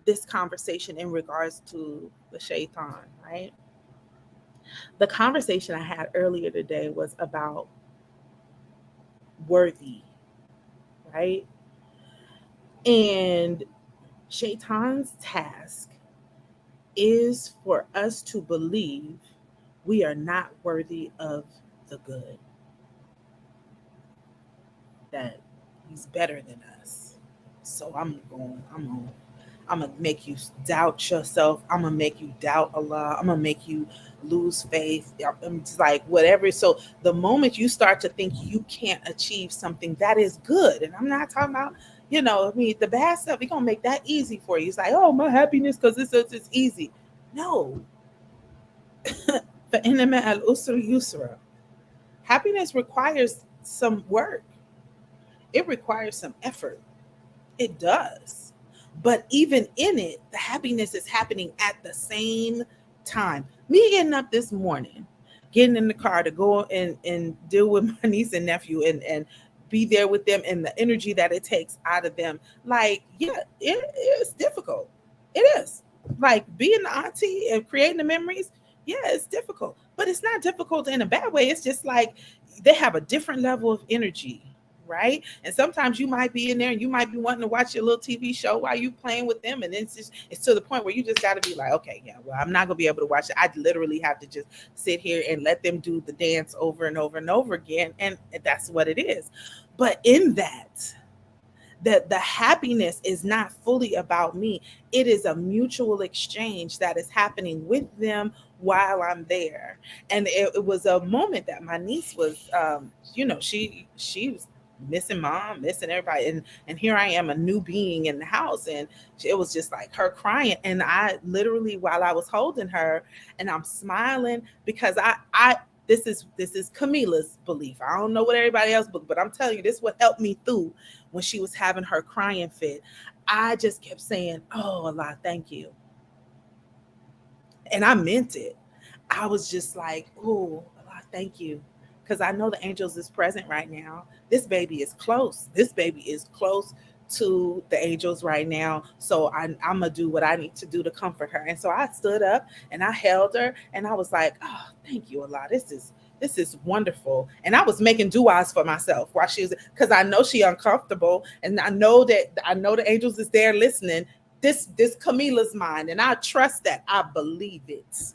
this conversation in regards to the shaitan, right? The conversation I had earlier today was about worthy, right? And shaitan's task is for us to believe we are not worthy of the good, that he's better than us. So I'm gonna make you doubt yourself. I'm gonna make you doubt Allah. I'm gonna make you lose faith. I'm just like, whatever. So the moment you start to think you can't achieve something that is good, and I'm not talking about, the bad stuff, we're gonna make that easy for you. It's like, oh, my happiness, because it's easy. No. فَإِنَّمَا الْأُسْرِ يُسْرًا. Happiness requires some work. It requires some effort. It does. But even in it, the happiness is happening at the same time. Me getting up this morning, getting in the car to go and deal with my niece and nephew and be there with them, and the energy that it takes out of them. Like, yeah, it is difficult. It is. Like, being the auntie and creating the memories, yeah, it's difficult. But it's not difficult in a bad way. It's just like they have a different level of energy, right? And sometimes you might be in there and you might be wanting to watch your little TV show while you playing with them, and it's to the point where you just got to be like, okay, yeah, well, I'm not gonna be able to watch it. I literally have to just sit here and let them do the dance over and over and over again, and that's what it is. But in that the happiness is not fully about me. It is a mutual exchange that is happening with them while I'm there. And it was a moment that my niece was, she was missing mom, missing everybody. And here I am, a new being in the house. And it was just like her crying. And I literally, while I was holding her and I'm smiling, because this is Camila's belief. I don't know what everybody else believe, but I'm telling you, this is what helped me through when she was having her crying fit. I just kept saying, oh, Allah, thank you. And I meant it. I was just like, oh, Allah, thank you. because I know the angels is present right now. This baby is close. This baby is close to the angels right now. So I'm gonna do what I need to do to comfort her. And so I stood up and I held her and I was like, oh, thank you, Allah. This is wonderful. And I was making du'as for myself while she was, because I know she uncomfortable, and I know the angels is there listening. This Camila's mine, and I trust that. I believe it.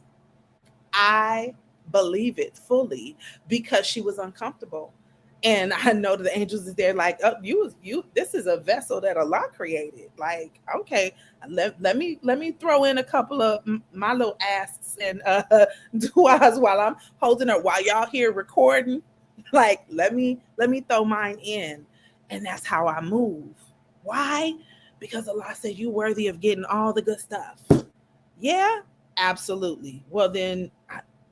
I believe it fully because she was uncomfortable. And I know that the angels is there like, oh, you, this is a vessel that Allah created. Like, okay, let me throw in a couple of my little asks and du'as while I'm holding her, while y'all here recording. Like, let me throw mine in. And that's how I move. Why? Because Allah said you're worthy of getting all the good stuff. Yeah, absolutely. Well, then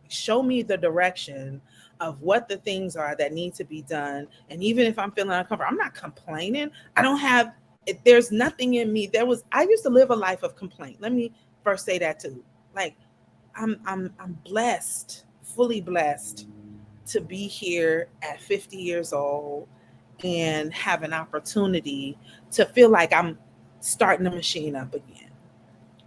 show me the direction of what the things are that need to be done. And even if I'm feeling uncomfortable, I'm not complaining. There's nothing in me. I used to live a life of complaint. Let me first say that too. Like, I'm blessed, fully blessed to be here at 50 years old and have an opportunity to feel like I'm starting the machine up again.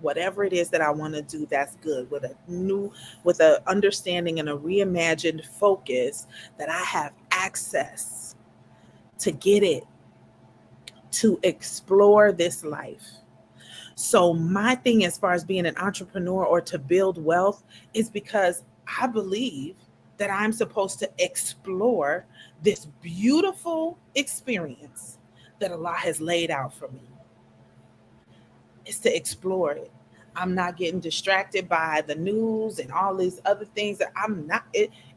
Whatever it is that I want to do, that's good, with an understanding and a reimagined focus that I have access to get it, to explore this life. So my thing as far as being an entrepreneur or to build wealth is because I believe that I'm supposed to explore this beautiful experience that Allah has laid out for me. Is to explore it. I'm not getting distracted by the news and all these other things that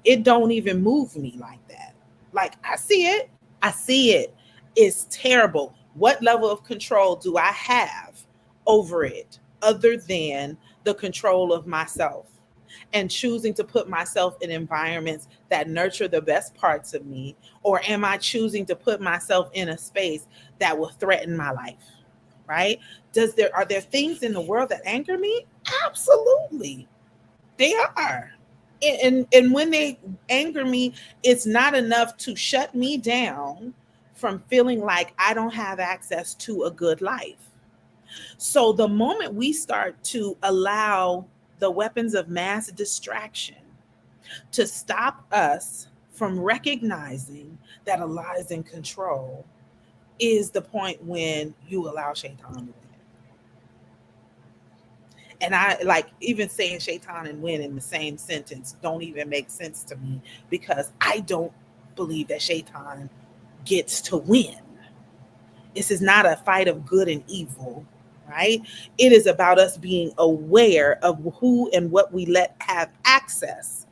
it don't even move me like that. Like, I see it. It's terrible. What level of control do I have over it other than the control of myself and choosing to put myself in environments that nurture the best parts of me? Or am I choosing to put myself in a space that will threaten my life? Right? Are there things in the world that anger me? Absolutely. They are. And when they anger me, it's not enough to shut me down from feeling like I don't have access to a good life. So the moment we start to allow the weapons of mass distraction to stop us from recognizing that Allah is in control, is the point when you allow Shaitan to win. And I like, even saying Shaitan and win in the same sentence don't even make sense to me, because I don't believe that Shaitan gets to win. This is not a fight of good and evil, right? It is about us being aware of who and what we let have access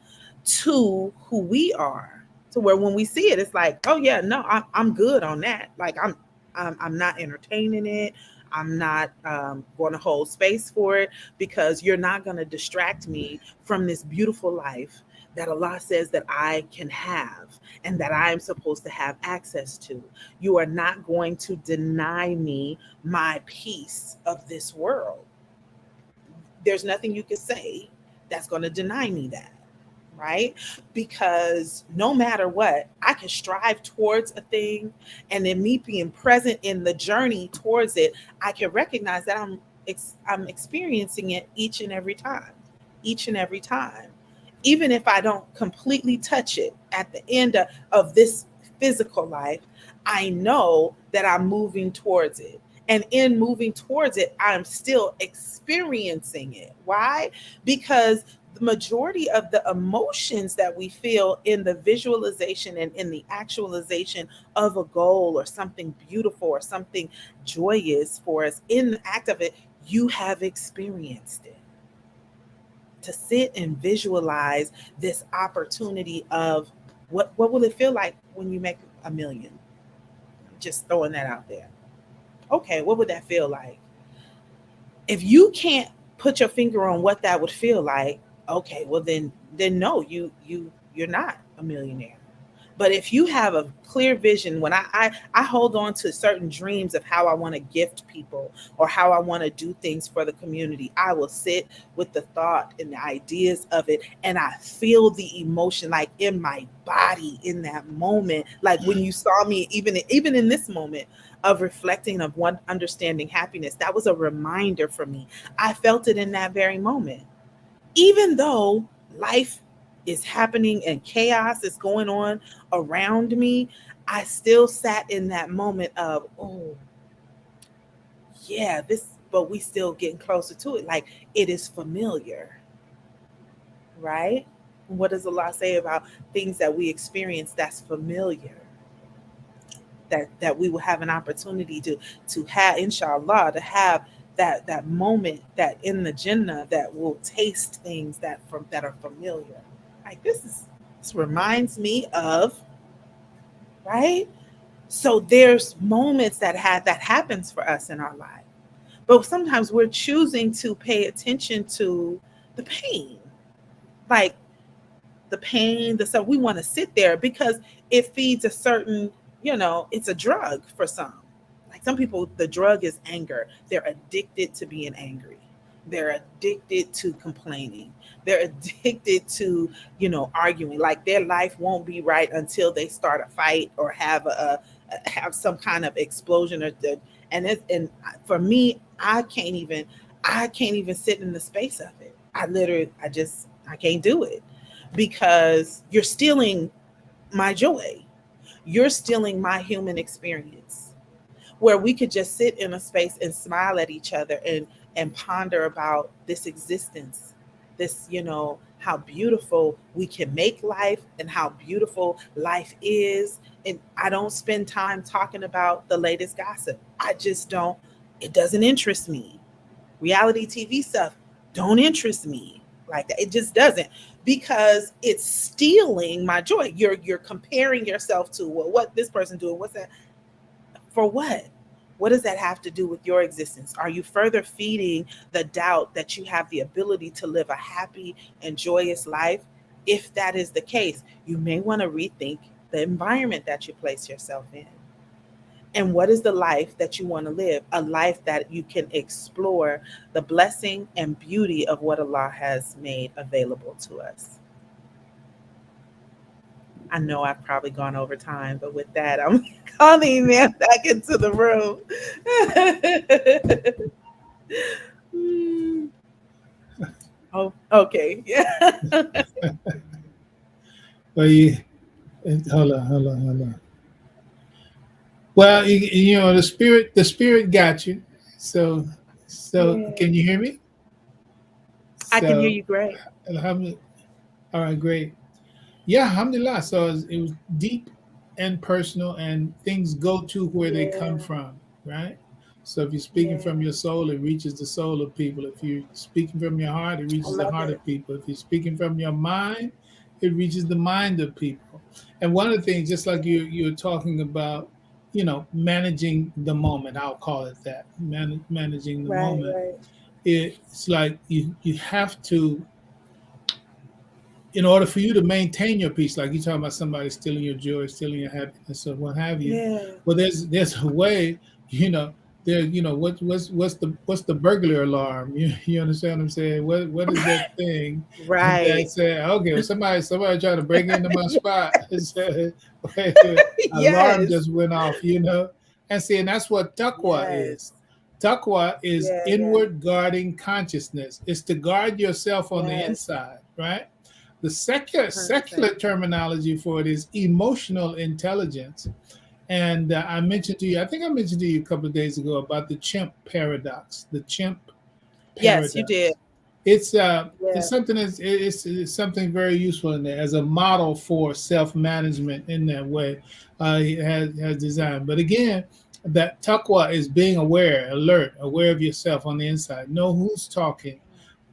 to who we are. So where when we see it, it's like, oh yeah, no, I'm good on that. Like I'm not entertaining it. I'm not going to hold space for it, because you're not going to distract me from this beautiful life that Allah says that I can have and that I am supposed to have access to. You are not going to deny me my piece of this world. There's nothing you can say that's going to deny me that. Right? Because no matter what, I can strive towards a thing, and then me being present in the journey towards it, I can recognize that I'm experiencing it each and every time. Even if I don't completely touch it at the end of this physical life, I know that I'm moving towards it. And in moving towards it, I'm still experiencing it. Why? Because the majority of the emotions that we feel in the visualization and in the actualization of a goal or something beautiful or something joyous for us, in the act of it, you have experienced it. To sit and visualize this opportunity of what will it feel like when you make $1 million? Just throwing that out there. Okay, what would that feel like? If you can't put your finger on what that would feel like, okay, well then no, you're not a millionaire. But if you have a clear vision, when I hold on to certain dreams of how I want to gift people or how I want to do things for the community, I will sit with the thought and the ideas of it, and I feel the emotion like in my body in that moment. Like when you saw me, even in this moment of reflecting of one understanding happiness, that was a reminder for me. I felt it in that very moment. Even though life is happening and chaos is going on around me, I still sat in that moment of, oh, yeah, but we still getting closer to it. Like it is familiar, right? What does Allah say about things that we experience that's familiar? That we will have an opportunity to have, inshallah, to have that moment that in the Jannah that will taste things that are familiar. Like this reminds me of, right? So there's moments that happens for us in our life, but sometimes we're choosing to pay attention to the pain, like the pain, the stuff. We want to sit there because it feeds a certain, it's a drug for some. Like some people, the drug is anger. They're addicted to being angry. They're addicted to complaining. They're addicted to, arguing. Like their life won't be right until they start a fight or have some kind of explosion and for me, I can't even sit in the space of it. I can't do it because you're stealing my joy. You're stealing my human experience where we could just sit in a space and smile at each other and ponder about this existence, this, how beautiful we can make life and how beautiful life is. And I don't spend time talking about the latest gossip. I just don't, it doesn't interest me. Reality TV stuff don't interest me like that. It just doesn't, because it's stealing my joy. You're comparing yourself to, well, what this person doing, what's that, for what? What does that have to do with your existence? Are you further feeding the doubt that you have the ability to live a happy and joyous life? If that is the case, you may want to rethink the environment that you place yourself in. And what is the life that you want to live? A life that you can explore the blessing and beauty of what Allah has made available to us. I know I've probably gone over time, but with that, I'm calling man back into the room. Oh, okay. Yeah. Well, hold on. Well, the spirit got you. So Yeah. Can you hear me? I can hear you great. Alhamdulillah. All right, great. Yeah, alhamdulillah. So it was deep and personal, and things go to where they come from, right? So if you're speaking from your soul, it reaches the soul of people. If you're speaking from your heart, it reaches the heart of people. If you're speaking from your mind, it reaches the mind of people. And one of the things, just like you're talking about, managing the moment, I'll call it that, managing the moment. Right. It's like you have to, in order for you to maintain your peace, like you're talking about somebody stealing your joy, stealing your happiness, or what have you. Yeah. Well, there's a way, what's the burglar alarm? You understand what I'm saying? What is that thing? Right. That say, okay, somebody trying to break into my spot. Alarm just went off, And see, and that's what taqwa is. Taqwa is inward guarding consciousness. It's to guard yourself on the inside, right? The secular terminology for it is emotional intelligence. And I mentioned to you a couple of days ago about the chimp paradox. The chimp paradox. Yes, you did. It's something it's something very useful in there as a model for self-management in that way. He has designed. But again, that taqwa is being aware, alert, aware of yourself on the inside. Know who's talking.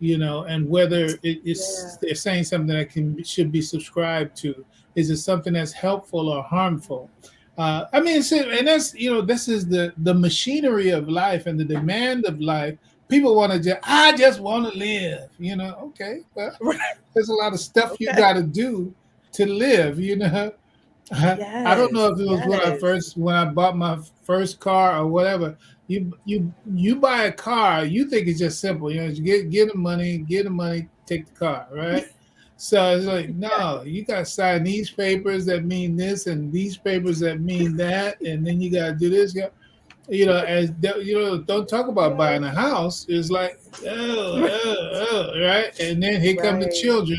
And whether they're saying something that should be subscribed to. Is it something that's helpful or harmful? This is the machinery of life and the demand of life. People want to I just want to live, okay, well, there's a lot of stuff you got to do to live, I don't know Yes, if it was yes, when I bought my first car or whatever. You buy a car, you think it's just simple. You know, you get the money, take the car, right? So it's like, no, you got to sign these papers that mean this and these papers that mean that, and then you got to do this. You know, don't talk about yes. buying a house. It's like, right? And then here come the Right. children.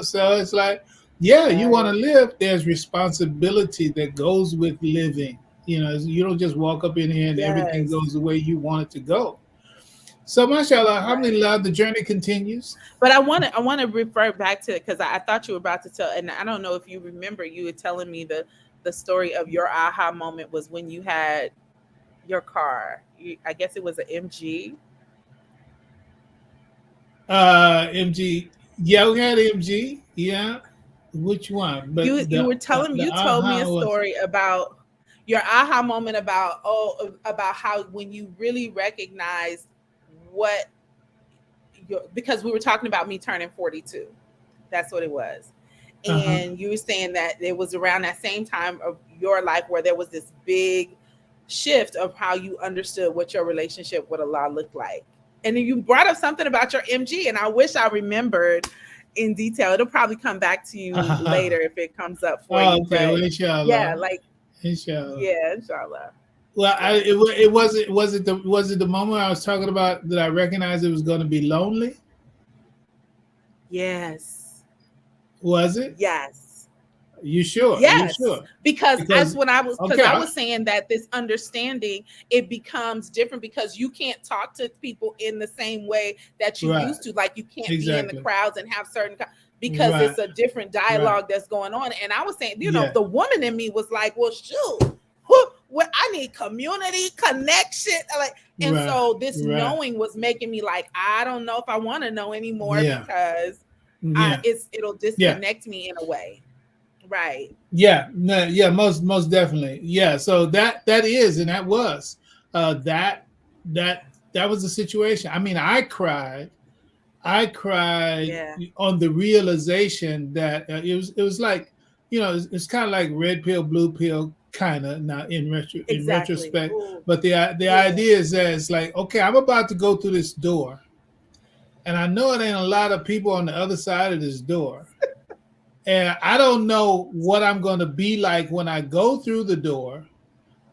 So it's like, yeah, you want to Right. live. There's responsibility that goes with living. You know, you don't just walk up in here and everything Yes. goes the way you want it to go. So, mashallah, Right. alhamdulillah, the journey continues. But I want to refer back to it because I thought you were about to tell, and I don't know if you remember, you were telling me the story of your aha moment was when you had your car. I guess it was an MG. MG, yeah, we had MG, yeah. Which one? But You were telling me, the you told me a aha was story about your aha moment about about how when you really recognized what because we were talking about me turning 42. That's what it was. uh-huh. And you were saying that it was around that same time of your life where there was this big shift of how you understood what your relationship with Allah looked like. And then you brought up something about your MG, and I wish I remembered in detail. It'll probably come back to you later if it comes up for Oh, you. okay, But well, yeah, inshallah, like inshallah. yeah, inshallah. Well, Yeah. it wasn't was it the moment I was talking about that I recognized it was going to be lonely? Yes. Was it? Yes. You sure? Are you Yes, sure? because that's Because when I was because okay, I was saying that this understanding it becomes different because you can't talk to people in the same way that you right, used to. Like you can't be in the exactly, crowds and have because right, it's a different right, dialogue that's going on. And I was saying, yeah, the woman in me was like, well, shoot, what I need community connection, like, and right, so this right, knowing was making me like, I don't know if I want to know anymore yeah, because yeah, it'll yeah. disconnect me in a way, right? Yeah, no, yeah, most definitely. Yeah, so that is and that was that that that was the situation. I mean, I cried Yeah. on the realization that it was like, you know, it's kind of like red pill, blue pill, kind of now in Exactly. retrospect. Ooh, But the yeah. idea is that it's like, okay, I'm about to go through this door, and I know it ain't a lot of people on the other side of this door, and I don't know what I'm going to be like when I go through the door,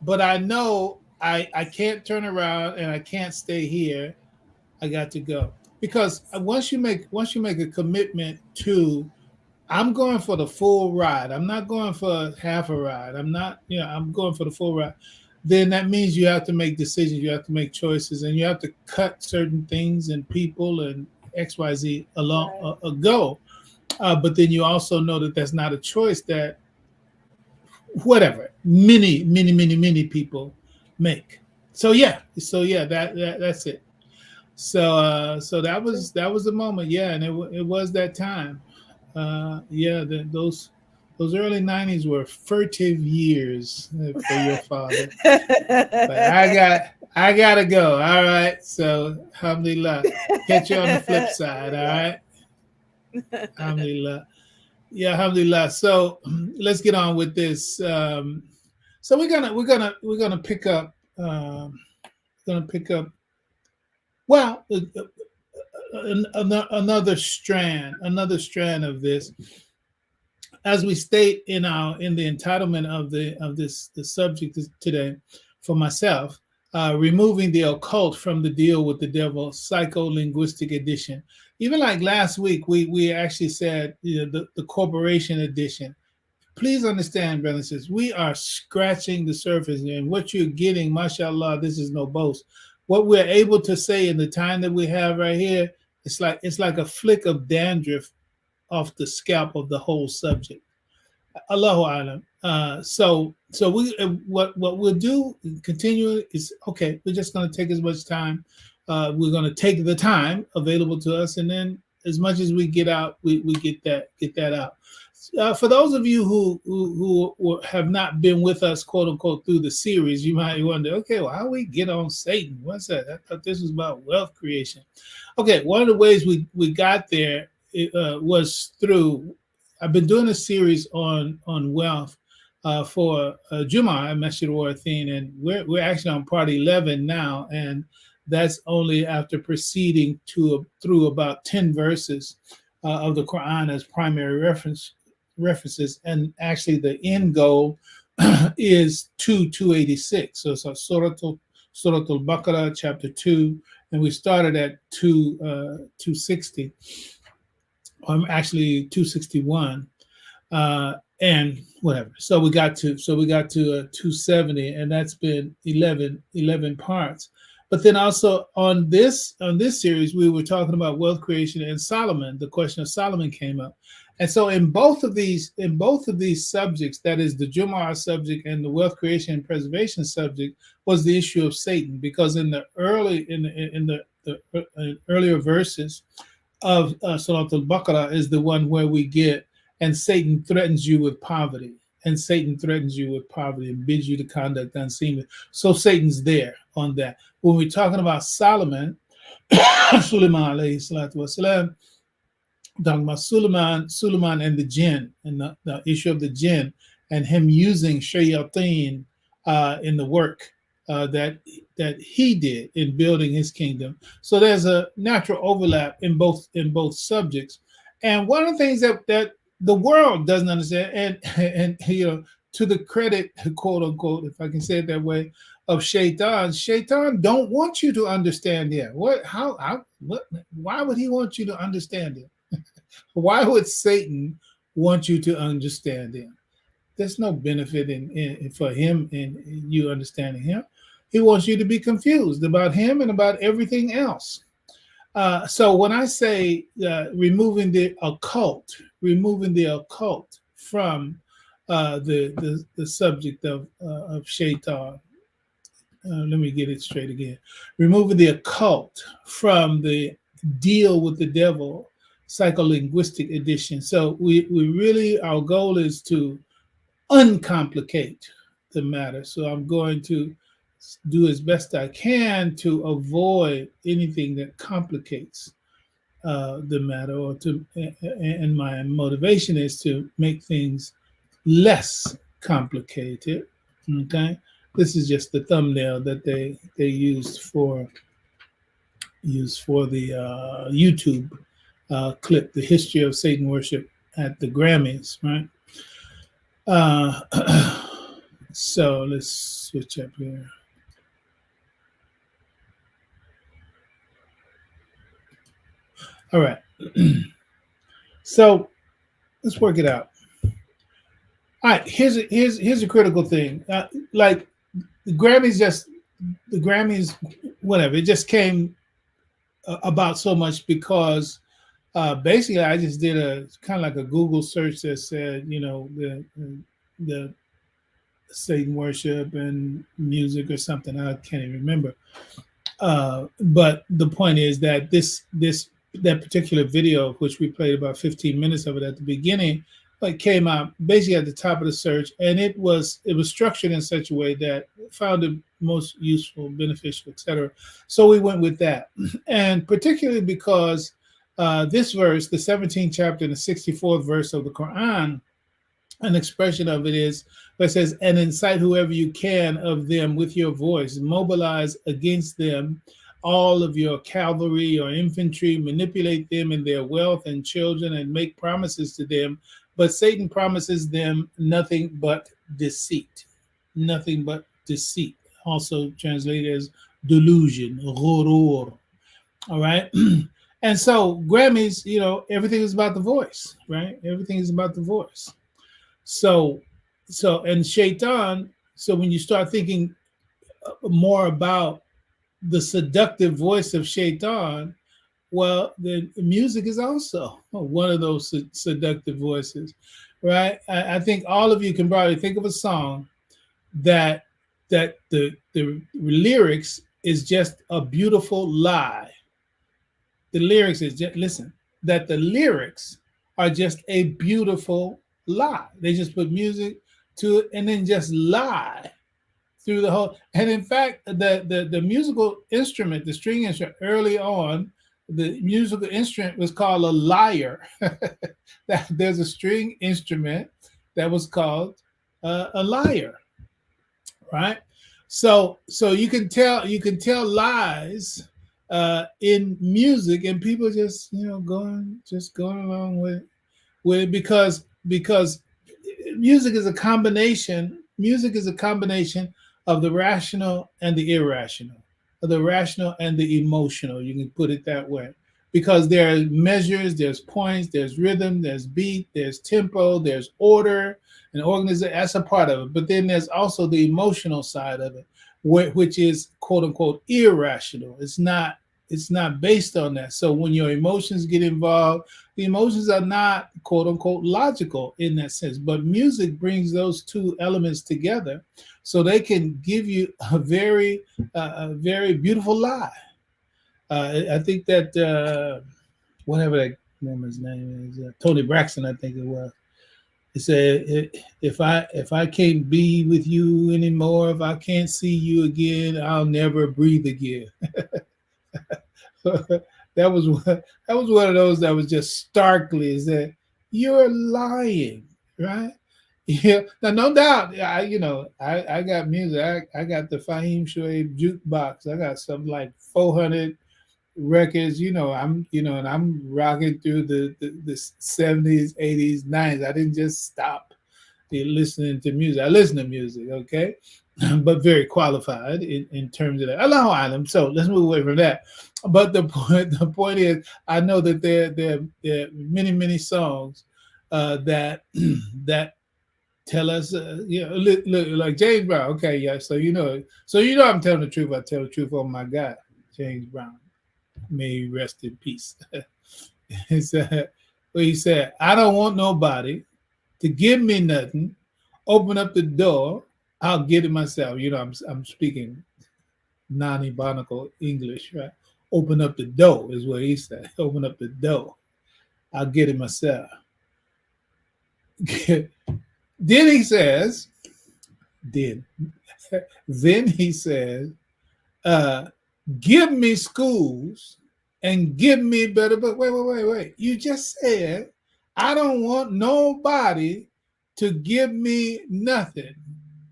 but I know I can't turn around and I can't stay here. I got to go because once you make a commitment to I'm going for the full ride. I'm not going for half a ride. I'm not, you know, I'm going for the full ride. Then that means you have to make decisions, you have to make choices, and you have to cut certain things and people and XYZ along Right. go. But then you also know that that's not a choice that whatever many people make. So yeah, that's it. So that was the moment, yeah, and it was that time. Yeah, those early '90s were furtive years for your father. But I gotta go. All right, so alhamdulillah, catch you on the flip side. All right, alhamdulillah. Yeah, alhamdulillah. So let's get on with this. So we're gonna pick up. Gonna pick up. Well, another strand of this, as we state in the entitlement of the subject today, for myself, removing the occult from the deal with the devil, psycholinguistic edition. Even like last week, we actually said, you know, the corporation edition. Please understand, brothers and sisters, we are scratching the surface, and what you're getting, mashallah, this is no boast. What we're able to say in the time that we have right here, it's like a flick of dandruff off the scalp of the whole subject. Allahu alam. So we what we'll do continue is okay. We're just going to take as much time. We're going to take the time available to us, and then as much as we get out, we get that out. For those of you who have not been with us, quote unquote, through the series, you might wonder, okay, well, how we get on Satan? What's that? I thought this was about wealth creation. Okay, one of the ways we got there was through I've been doing a series on wealth for Juma at Masjid Warathin, and we're actually on part 11 now, and that's only after proceeding through about 10 verses of the Quran as primary references, and actually the end goal is 286. So it's Surah Al-Baqarah, chapter 2, and we started at 260. Actually 261, and whatever. So we got to 270, and that's been 11 parts. But then also on this series, we were talking about wealth creation and Solomon. The question of Solomon came up, and so in both of these subjects, that is the Jumu'ah subject and the wealth creation and preservation subject, was the issue of Satan, because in the earlier verses of Surah Al-Baqarah is the one where we get, and Satan threatens you with poverty, and Satan threatens you with poverty and bids you to conduct unseemly. So Satan's there on that. When we're talking about Solomon, Suleiman alayhi salatu wasalam, talking about Suleiman and the jinn, and the issue of the jinn, and him using shayateen in the work that he did in building his kingdom. So there's a natural overlap in both subjects. And one of the things that the world doesn't understand, and to the credit, quote unquote, if I can say it that way, of Shaitan don't want you to understand him. Why would he want you to understand him? Why would Satan want you to understand him? There's no benefit for him in you understanding him. He wants you to be confused about him and about everything else. So when I say removing the occult from the subject of Shaitan, let me get it straight again. Removing the occult from the deal with the devil psycholinguistic edition. So we really, our goal is to uncomplicate the matter. So I'm going to do as best I can to avoid anything that complicates the matter, and my motivation is to make things less complicated. Okay, this is just the thumbnail that they used for the YouTube clip, the history of Satan worship at the Grammys, right? So let's switch up here. All right. So let's work it out. All right. Here's a critical thing. Like the Grammys, whatever. It just came about so much because basically I just did a kind of like a Google search that said, the Satan worship and music or something. I can't even remember. But the point is that that particular video, which we played about 15 minutes of it at the beginning, came out basically at the top of the search, and it was structured in such a way that found it most useful, beneficial, etc. So we went with that, and particularly because this verse, the 17th chapter and the 64th verse of the Quran, an expression of it is where it says, "And incite whoever you can of them with your voice, mobilize against them all of your cavalry or infantry, manipulate them in their wealth and children, and make promises to them. But Satan promises them nothing but deceit." Nothing but deceit. Also translated as delusion, ghurur. All right. And so Grammys, everything is about the voice, right? Everything is about the voice. So and Shaitan, so when you start thinking more about the seductive voice of Shaitan, well, the music is also one of those seductive voices, right? I think all of you can probably think of a song that the lyrics is just a beautiful lie. The lyrics is just, listen, that the lyrics are just a beautiful lie. They just put music to it and then just lie through the whole. And in fact, the musical instrument, the string instrument early on, the musical instrument was called a lyre. There's a string instrument that was called a lyre, right? So you can tell lies in music, and people just going along with it because music is a combination. Music is a combination of the rational and the irrational, of the rational and the emotional. You can put it that way, because there are measures, there's points, there's rhythm, there's beat, there's tempo, there's order and organization. That's a part of it. But then there's also the emotional side of it, which is quote unquote irrational. It's not based on that. So when your emotions get involved, the emotions are not quote unquote logical in that sense. But music brings those two elements together so they can give you a very beautiful lie. I think that whatever that woman's name is, Tony Braxton, I think it was. He said, "If I can't be with you anymore, if I can't see you again, I'll never breathe again." that was one of those that was just starkly is that you're lying, right? Yeah. Now, no doubt, I got music. I got the Fahim Shoaib jukebox. I got something like 400 records. And I'm rocking through the 70s, 80s, 90s. I didn't just stop listening to music. I listen to music, okay, but very qualified in terms of that. Allahu Alam. So let's move away from that. But the point is, I know that there are many songs that tell us, look, like James Brown. Okay, yeah. So I'm telling the truth. I tell the truth on my God, James Brown. May he rest in peace. He said, I don't want nobody to give me nothing. Open up the door, I'll get it myself. I'm speaking non-ebonical English, right? Open up the door is what he said. Open up the door, I'll get it myself. Then he says, give me schools and give me better. But wait. You just said, I don't want nobody to give me nothing.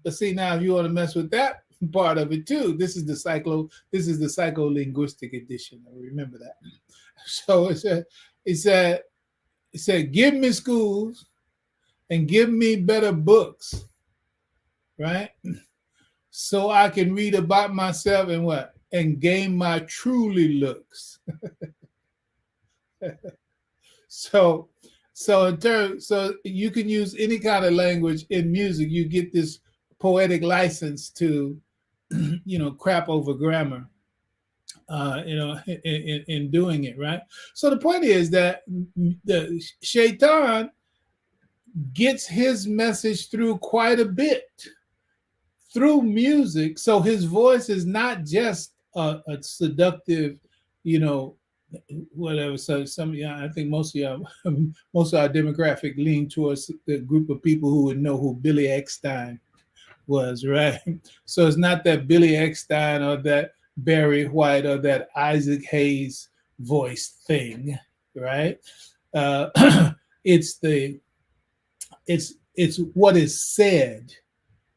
But see, now if you want to mess with that part of it too, this is the psycholinguistic edition. Remember that. So it said, give me schools and give me better books, right? So I can read about myself and gain my truly looks. So you can use any kind of language in music. You get this poetic license to, crap over grammar, in doing it, right? So the point is that the Shaitan gets his message through quite a bit through music. So his voice is not just a seductive, whatever. So I think most of our demographic lean towards the group of people who would know who Billy Eckstine was, right? So it's not that Billy Eckstine or that Barry White or that Isaac Hayes voice thing, right? It's what is said,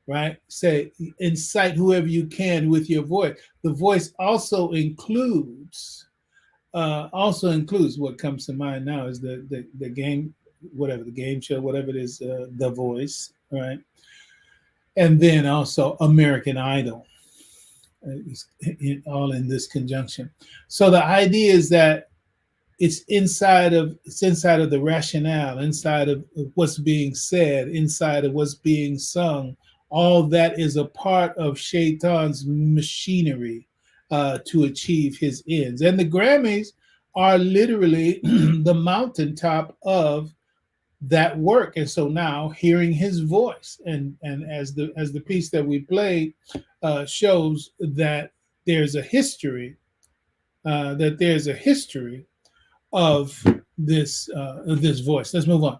right? Say, incite whoever you can with your voice. The voice also includes what comes to mind now is the game, whatever the game show, whatever it is, The Voice, right? And then also American Idol, all in this conjunction. So the idea is that it's inside of the rationale, inside of what's being said, inside of what's being sung. All that is a part of Shaitan's machinery to achieve his ends. And the Grammys are literally the mountaintop of that work. And so now hearing his voice and as the piece that we played shows that there's a history of this voice. Let's move on.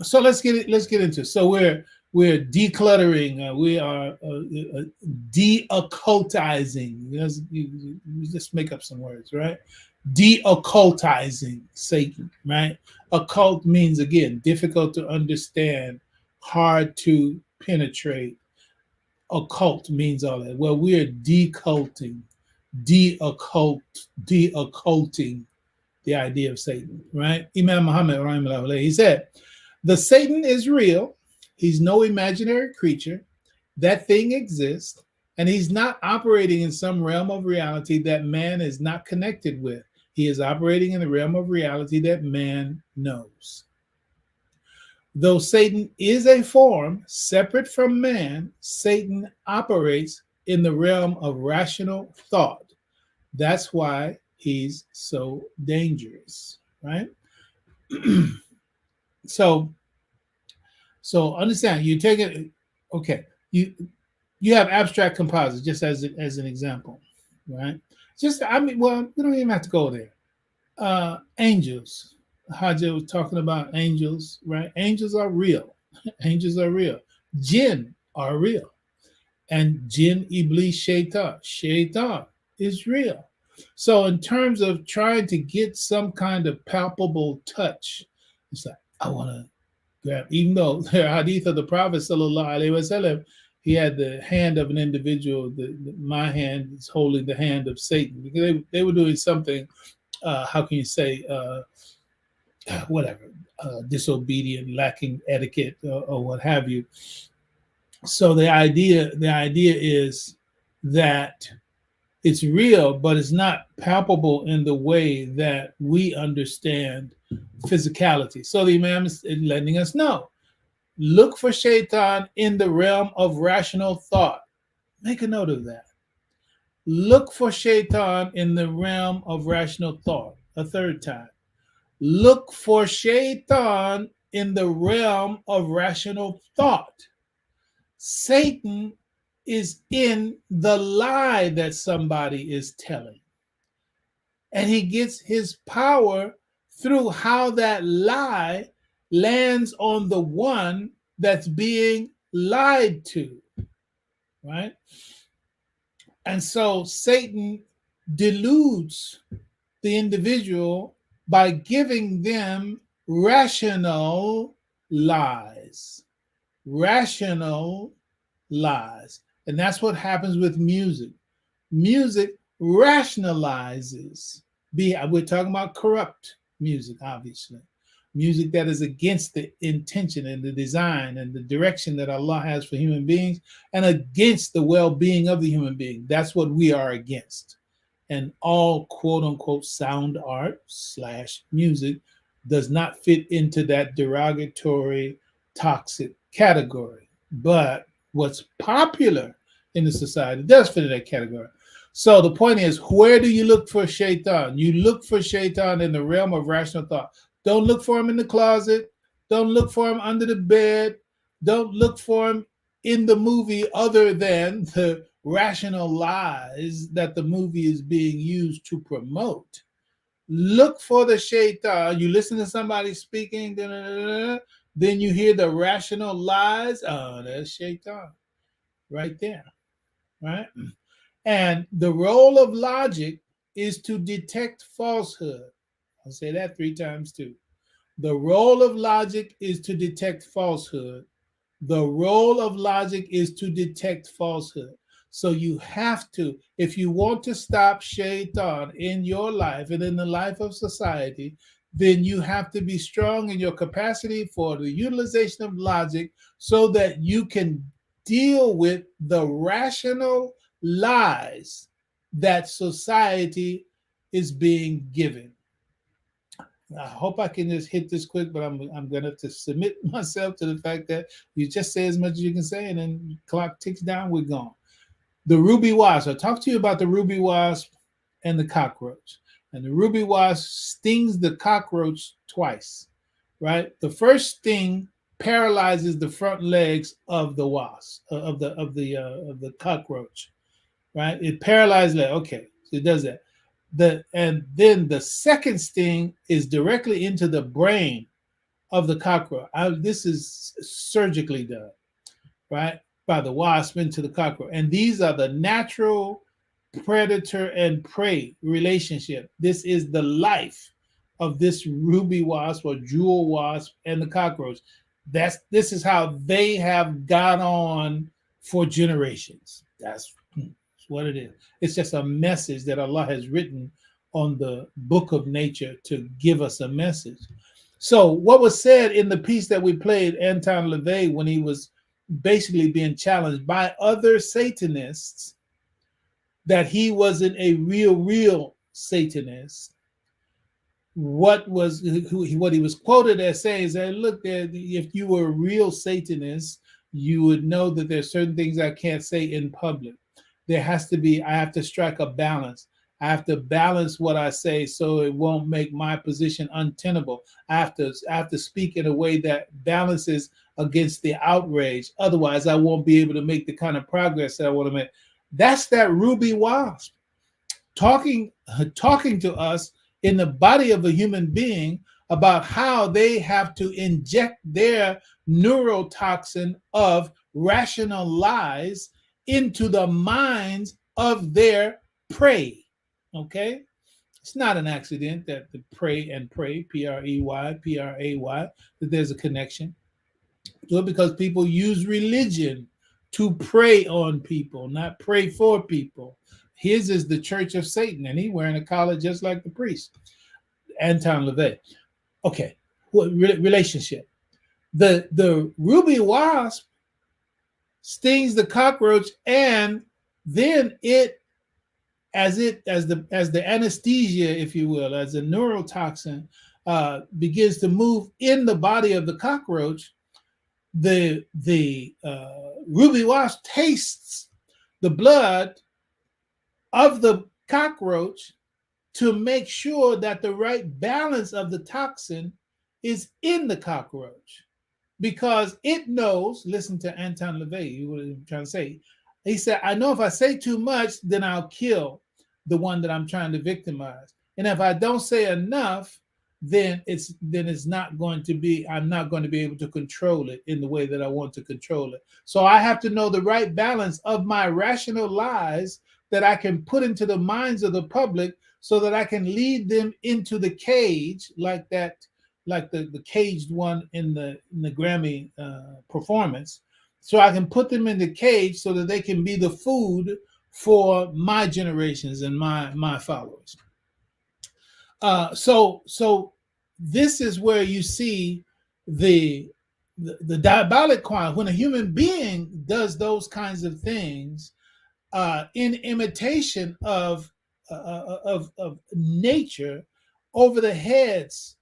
So let's get into it. So we're decluttering. We are de-occultizing. You just make up some words, right? De-occultizing Satan, right? Occult means, again, difficult to understand, hard to penetrate. Occult means all that. Well, we are deculting, de-occulting the idea of Satan, right? Imam Muhammad, he said, the Satan is real. He's no imaginary creature. That thing exists, and he's not operating in some realm of reality that man is not connected with. He is operating in the realm of reality that man knows. Though Satan is a form separate from man, Satan operates in the realm of rational thought. That's why he's so dangerous, right? So understand, you take it, okay, you have abstract composites, just as an example, right? We don't even have to go there. Angels. Haja was talking about angels, right? Angels are real. Angels are real. Jinn are real. And jinn, iblis, shaitan is real. So in terms of trying to get some kind of palpable touch, it's like, I want to grab, even though the hadith of the Prophet sallallahu alaihi wasallam, he had the hand of an individual, my hand is holding the hand of Satan, because they were doing something, how can you say, disobedient, lacking etiquette, or what have you. So the idea is that it's real, but it's not palpable in the way that we understand physicality. So the Imam is letting us know, look for shaitan in the realm of rational thought. Make a note of that. Look for shaitan in the realm of rational thought. A third time. Look for shaitan in the realm of rational thought. Satan is in the lie that somebody is telling. And he gets his power through how that lie lands on the one that's being lied to, right? And so Satan deludes the individual by giving them rational lies. Rational lies. And that's what happens with music. Music rationalizes. We're talking about corrupt music, obviously. Music that is against the intention and the design and the direction that Allah has for human beings, and against the well-being of the human being. That's what we are against. And all quote-unquote sound art / music does not fit into that derogatory, toxic category. But what's popular in the society does fit in that category. So the point is, where do you look for shaitan? You look for shaitan in the realm of rational thought. Don't look for him in the closet. Don't look for him under the bed. Don't look for him in the movie, other than the rational lies that the movie is being used to promote. Look for the shaitan. You listen to somebody speaking, then you hear the rational lies. Oh, that's shaitan right there, right? And the role of logic is to detect falsehood. I'll say that 3 times too. The role of logic is to detect falsehood. The role of logic is to detect falsehood. So you have to, if you want to stop shaitan in your life and in the life of society, then you have to be strong in your capacity for the utilization of logic so that you can deal with the rational lies that society is being given. I hope I can just hit this quick, but I'm going to have to submit myself to the fact that you just say as much as you can say, and then the clock ticks down, we're gone. The ruby wasp. I'll talk to you about the ruby wasp and the cockroach. And the ruby wasp stings the cockroach twice, right? The first sting paralyzes the front legs of the wasp, of the cockroach, right? It paralyzes it. Okay, so it does that. And then the second sting is directly into the brain of the cockroach. This is surgically done. right, by the wasp into the cockroach. And these are the natural predator and prey relationship. This is the life of this ruby wasp or jewel wasp and the cockroach. This is how they have gone on for generations. That's what it is. It's just a message that Allah has written on the book of nature to give us a message. So what was said in the piece that we played, Anton LaVey, when he was basically being challenged by other Satanists that he wasn't a real Satanist. What he was quoted as saying is that, look, if you were a real Satanist, you would know that there's certain things I can't say in public. There has to be, I have to strike a balance. I have to balance what I say so it won't make my position untenable. I have to speak in a way that balances against the outrage. Otherwise, I won't be able to make the kind of progress that I want to make. That's that ruby wasp talking to us in the body of a human being about how they have to inject their neurotoxin of rational lies into the minds of their prey. Okay? It's not an accident that the prey and pray, P-R-E-Y, P-R-A-Y, that there's a connection to it, because people use religion to prey on people, not pray for people. His is the Church of Satan, and he wearing a collar just like the priest, Anton LaVey. Okay, relationship. The ruby wasp stings the cockroach, and then as the anesthesia, if you will, as a neurotoxin begins to move in the body of the cockroach, the ruby wasp tastes the blood of the cockroach to make sure that the right balance of the toxin is in the cockroach, because it knows. Listen to Anton LaVey, what I'm trying to say. He said, I know if I say too much, then I'll kill the one that I'm trying to victimize. And if I don't say enough, then it's not going to be, I'm not going to be able to control it in the way that I want to control it. So I have to know the right balance of my rational lies that I can put into the minds of the public so that I can lead them into the cage, like the caged one in the Grammy performance. So I can put them in the cage so that they can be the food for my generations and my followers. So this is where you see the diabolic quality when a human being does those kinds of things in imitation of nature over the heads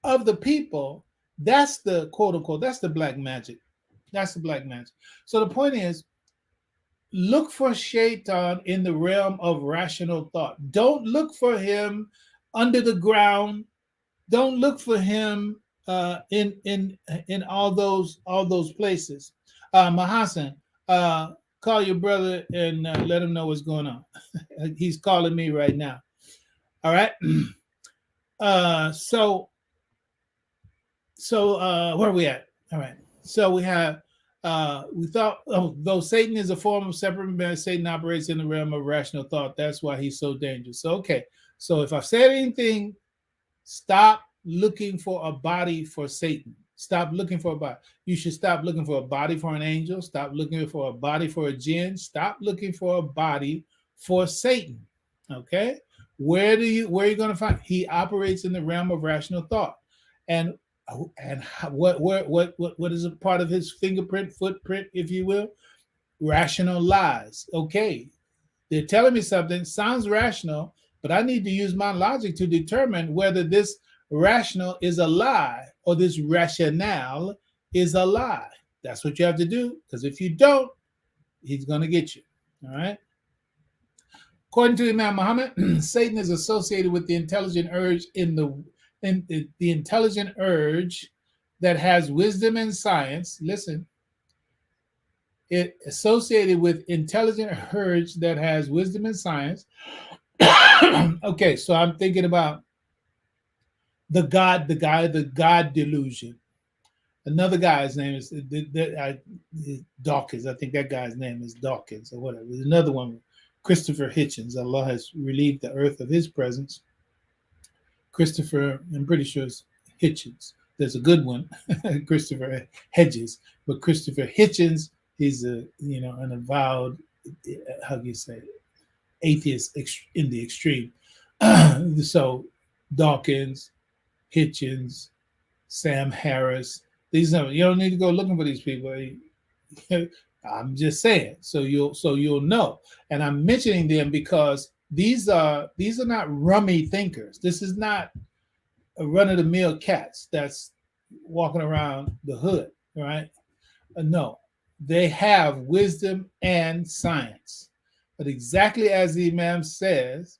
of the people. That's the quote unquote, that's the black magic. That's the black magic. So the point is, look for Shaitan in the realm of rational thought. Don't look for him under the ground. Don't look for him in all those places. Mahasan, call your brother and let him know what's going on. He's calling me right now. All right. So where are we at? All right. So we have we thought, though Satan is a form of separate man, Satan operates in the realm of rational thought. That's why he's so dangerous. So, okay. So if I've said anything, stop looking for a body for Satan. Stop looking for a body. You should stop looking for a body for an angel. Stop looking for a body for a jinn. Stop looking for a body for Satan. Okay? Where are you going to find? He operates in the realm of rational thought. And what is a part of his footprint, if you will? Rational lies. Okay, they're telling me something, sounds rational, but I need to use my logic to determine whether this rational is a lie or this rationale is a lie. That's what you have to do, because if you don't, he's going to get you. All right. According to Imam Muhammad, Satan is associated with the intelligent urge the intelligent urge that has wisdom and science. Listen, it associated with intelligent urge that has wisdom and science. Okay, so I'm thinking about the God delusion. Another guy's name is Dawkins. I think that guy's name is Dawkins or whatever. There's another one, Christopher Hitchens. Allah has relieved the earth of his presence. Christopher, I'm pretty sure it's Hitchens. There's a good one, Christopher Hedges, but Christopher Hitchens, he's an avowed, how do you say, atheist in the extreme. So Dawkins, Hitchens, Sam Harris. These are, you don't need to go looking for these people. I'm just saying, so you'll know. And I'm mentioning them because these are not rummy thinkers. This is not a run-of-the-mill cats that's walking around the hood, right? No, they have wisdom and science, but exactly as the Imam says,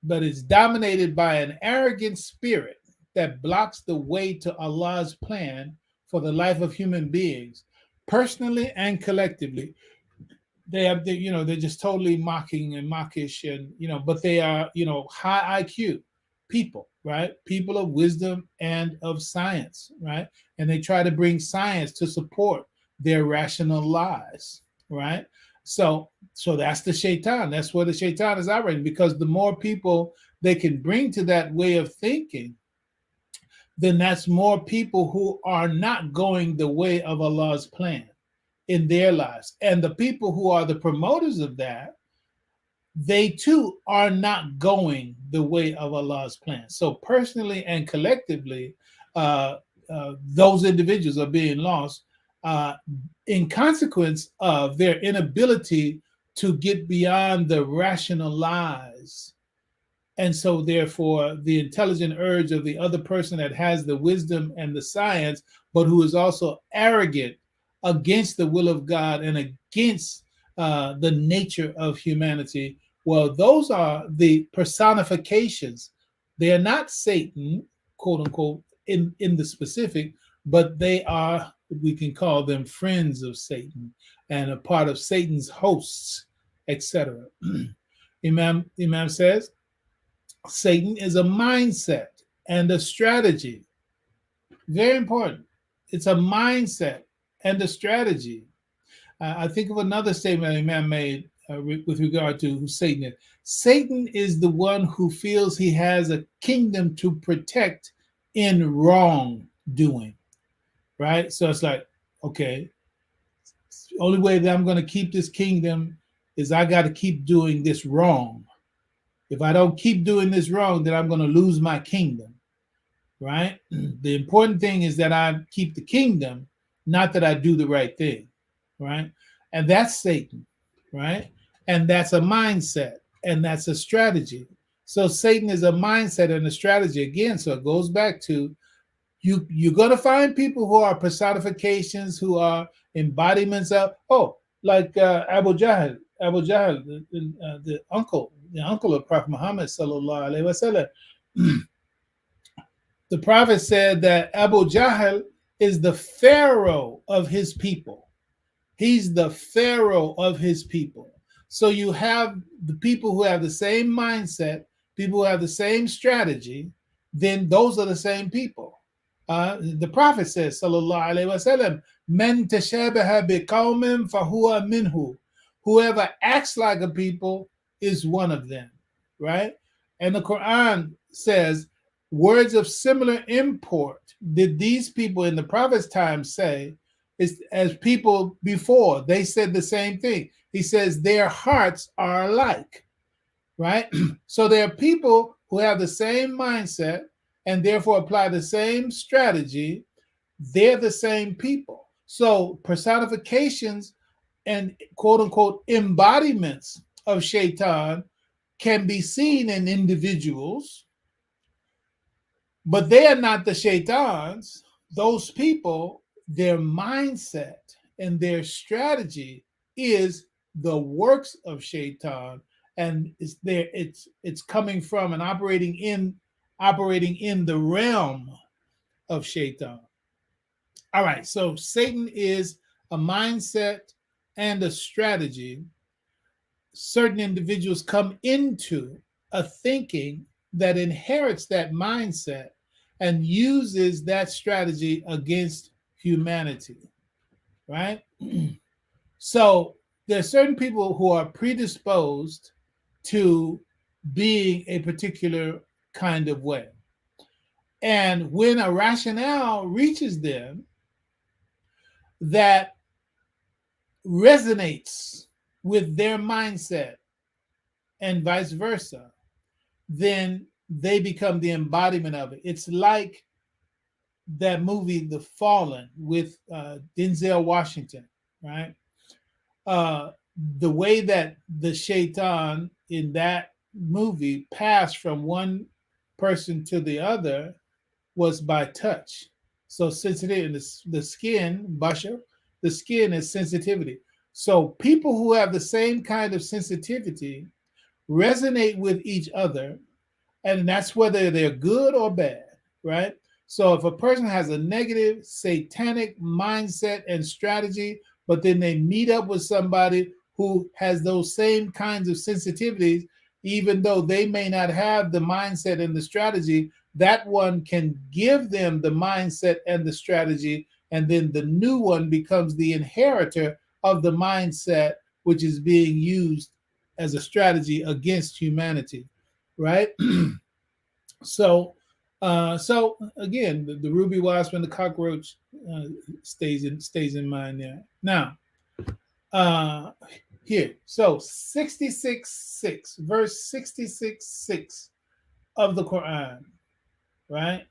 but it's dominated by an arrogant spirit that blocks the way to Allah's plan for the life of human beings, personally and collectively. They're just totally mocking and mockish, and but they are high IQ people, right? People of wisdom and of science, right? And they try to bring science to support their rational lies, right? So that's the shaitan. That's where the shaitan is operating, because the more people they can bring to that way of thinking, then that's more people who are not going the way of Allah's plan in their lives. And the people who are the promoters of that, they too are not going the way of Allah's plan. So personally and collectively, those individuals are being lost in consequence of their inability to get beyond the rational lies. And so therefore, the intelligent urge of the other person that has the wisdom and the science, but who is also arrogant against the will of God and against the nature of humanity. Well, those are the personifications. They are not Satan, quote unquote, in the specific, but they are, we can call them friends of Satan and a part of Satan's hosts, etc. Imam says, Satan is a mindset and a strategy. Very important. It's a mindset and a strategy. I think of another statement Imam made with regard to who Satan is. Satan is the one who feels he has a kingdom to protect in wrongdoing, right? So it's like, okay, the only way that I'm going to keep this kingdom is I got to keep doing this wrong. If I don't keep doing this wrong, then I'm going to lose my kingdom, right? The important thing is that I keep the kingdom, not that I do the right thing, right? And that's Satan, right? And that's a mindset, and that's a strategy. So Satan is a mindset and a strategy again. So it goes back to you're going to find people who are personifications, who are embodiments of, like Abu Jahl, the uncle of Prophet Muhammad sallallahu alaihi wasallam. The Prophet said that Abu Jahl is the pharaoh of his people. He's the pharaoh of his people. So you have the people who have the same mindset, people who have the same strategy, then those are the same people. The Prophet says, sallallahu alaihi wasallam, "Man tashabaha biqaumin fahuwa minhu." Whoever acts like a people is one of them, right? And the Quran says, words of similar import did these people in the Prophet's time say, is as people before. They said the same thing. He says their hearts are alike, right? So there are people who have the same mindset and therefore apply the same strategy. They're the same people. So personifications and quote unquote embodiments of shaitan can be seen in individuals, but they are not the shaitans. Those people, their mindset and their strategy is the works of shaitan, and it's coming from and operating in the realm of shaitan. All right, so Satan is a mindset and a strategy. Certain individuals come into a thinking that inherits that mindset and uses that strategy against humanity, right? So there's certain people who are predisposed to being a particular kind of way. And when a rationale reaches them that resonates with their mindset and vice versa, then they become the embodiment of it. It's like that movie, The Fallen, with Denzel Washington, right? The way that the shaitan in that movie passed from one person to the other was by touch. So sensitive, and the skin, bashar, the skin is sensitivity. So people who have the same kind of sensitivity resonate with each other, and that's whether they're good or bad, right? So if a person has a negative satanic mindset and strategy, but then they meet up with somebody who has those same kinds of sensitivities, even though they may not have the mindset and the strategy, that one can give them the mindset and the strategy, and then the new one becomes the inheritor of the mindset, which is being used as a strategy against humanity, right? So again, the ruby wasp and the cockroach stays in mind there. Now, here, so 66:6, verse 66:6 of the Quran, right?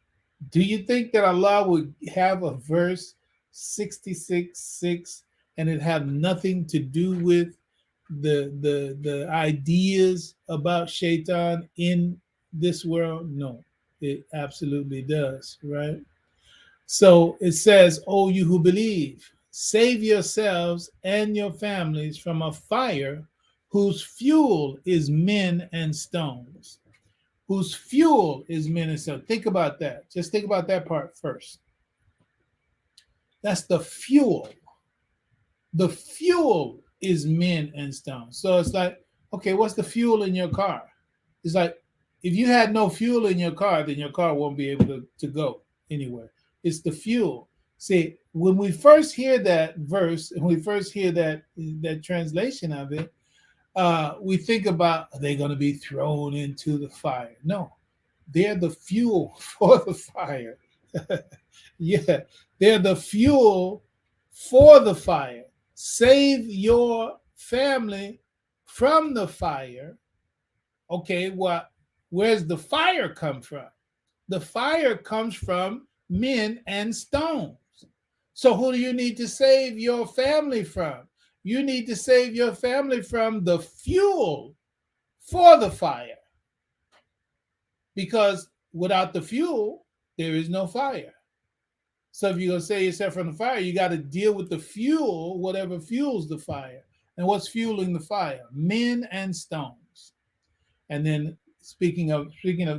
Do you think that Allah would have a verse 66:6 and it have nothing to do with the ideas about shaitan in this world? No, it absolutely does, right? So it says, "O you who believe, save yourselves and your families from a fire whose fuel is men and stones." Whose fuel is men and stones. Think about that. Just think about that part first. That's the fuel. The fuel is men and stones. So it's like, okay, what's the fuel in your car? It's like, if you had no fuel in your car, then your car won't be able to go anywhere. It's the fuel. See, when we first hear that verse, and we first hear that translation of it, we think about, are they going to be thrown into the fire? No, they're the fuel for the fire. Yeah, they're the fuel for the fire. Save your family from the fire. Okay, well, where's the fire come from? The fire comes from men and stones. So who do you need to save your family from? You need to save your family from the fuel for the fire. Because without the fuel, there is no fire. So if you're going to save yourself from the fire, you got to deal with the fuel, whatever fuels the fire. And what's fueling the fire? Men and stones. And then speaking of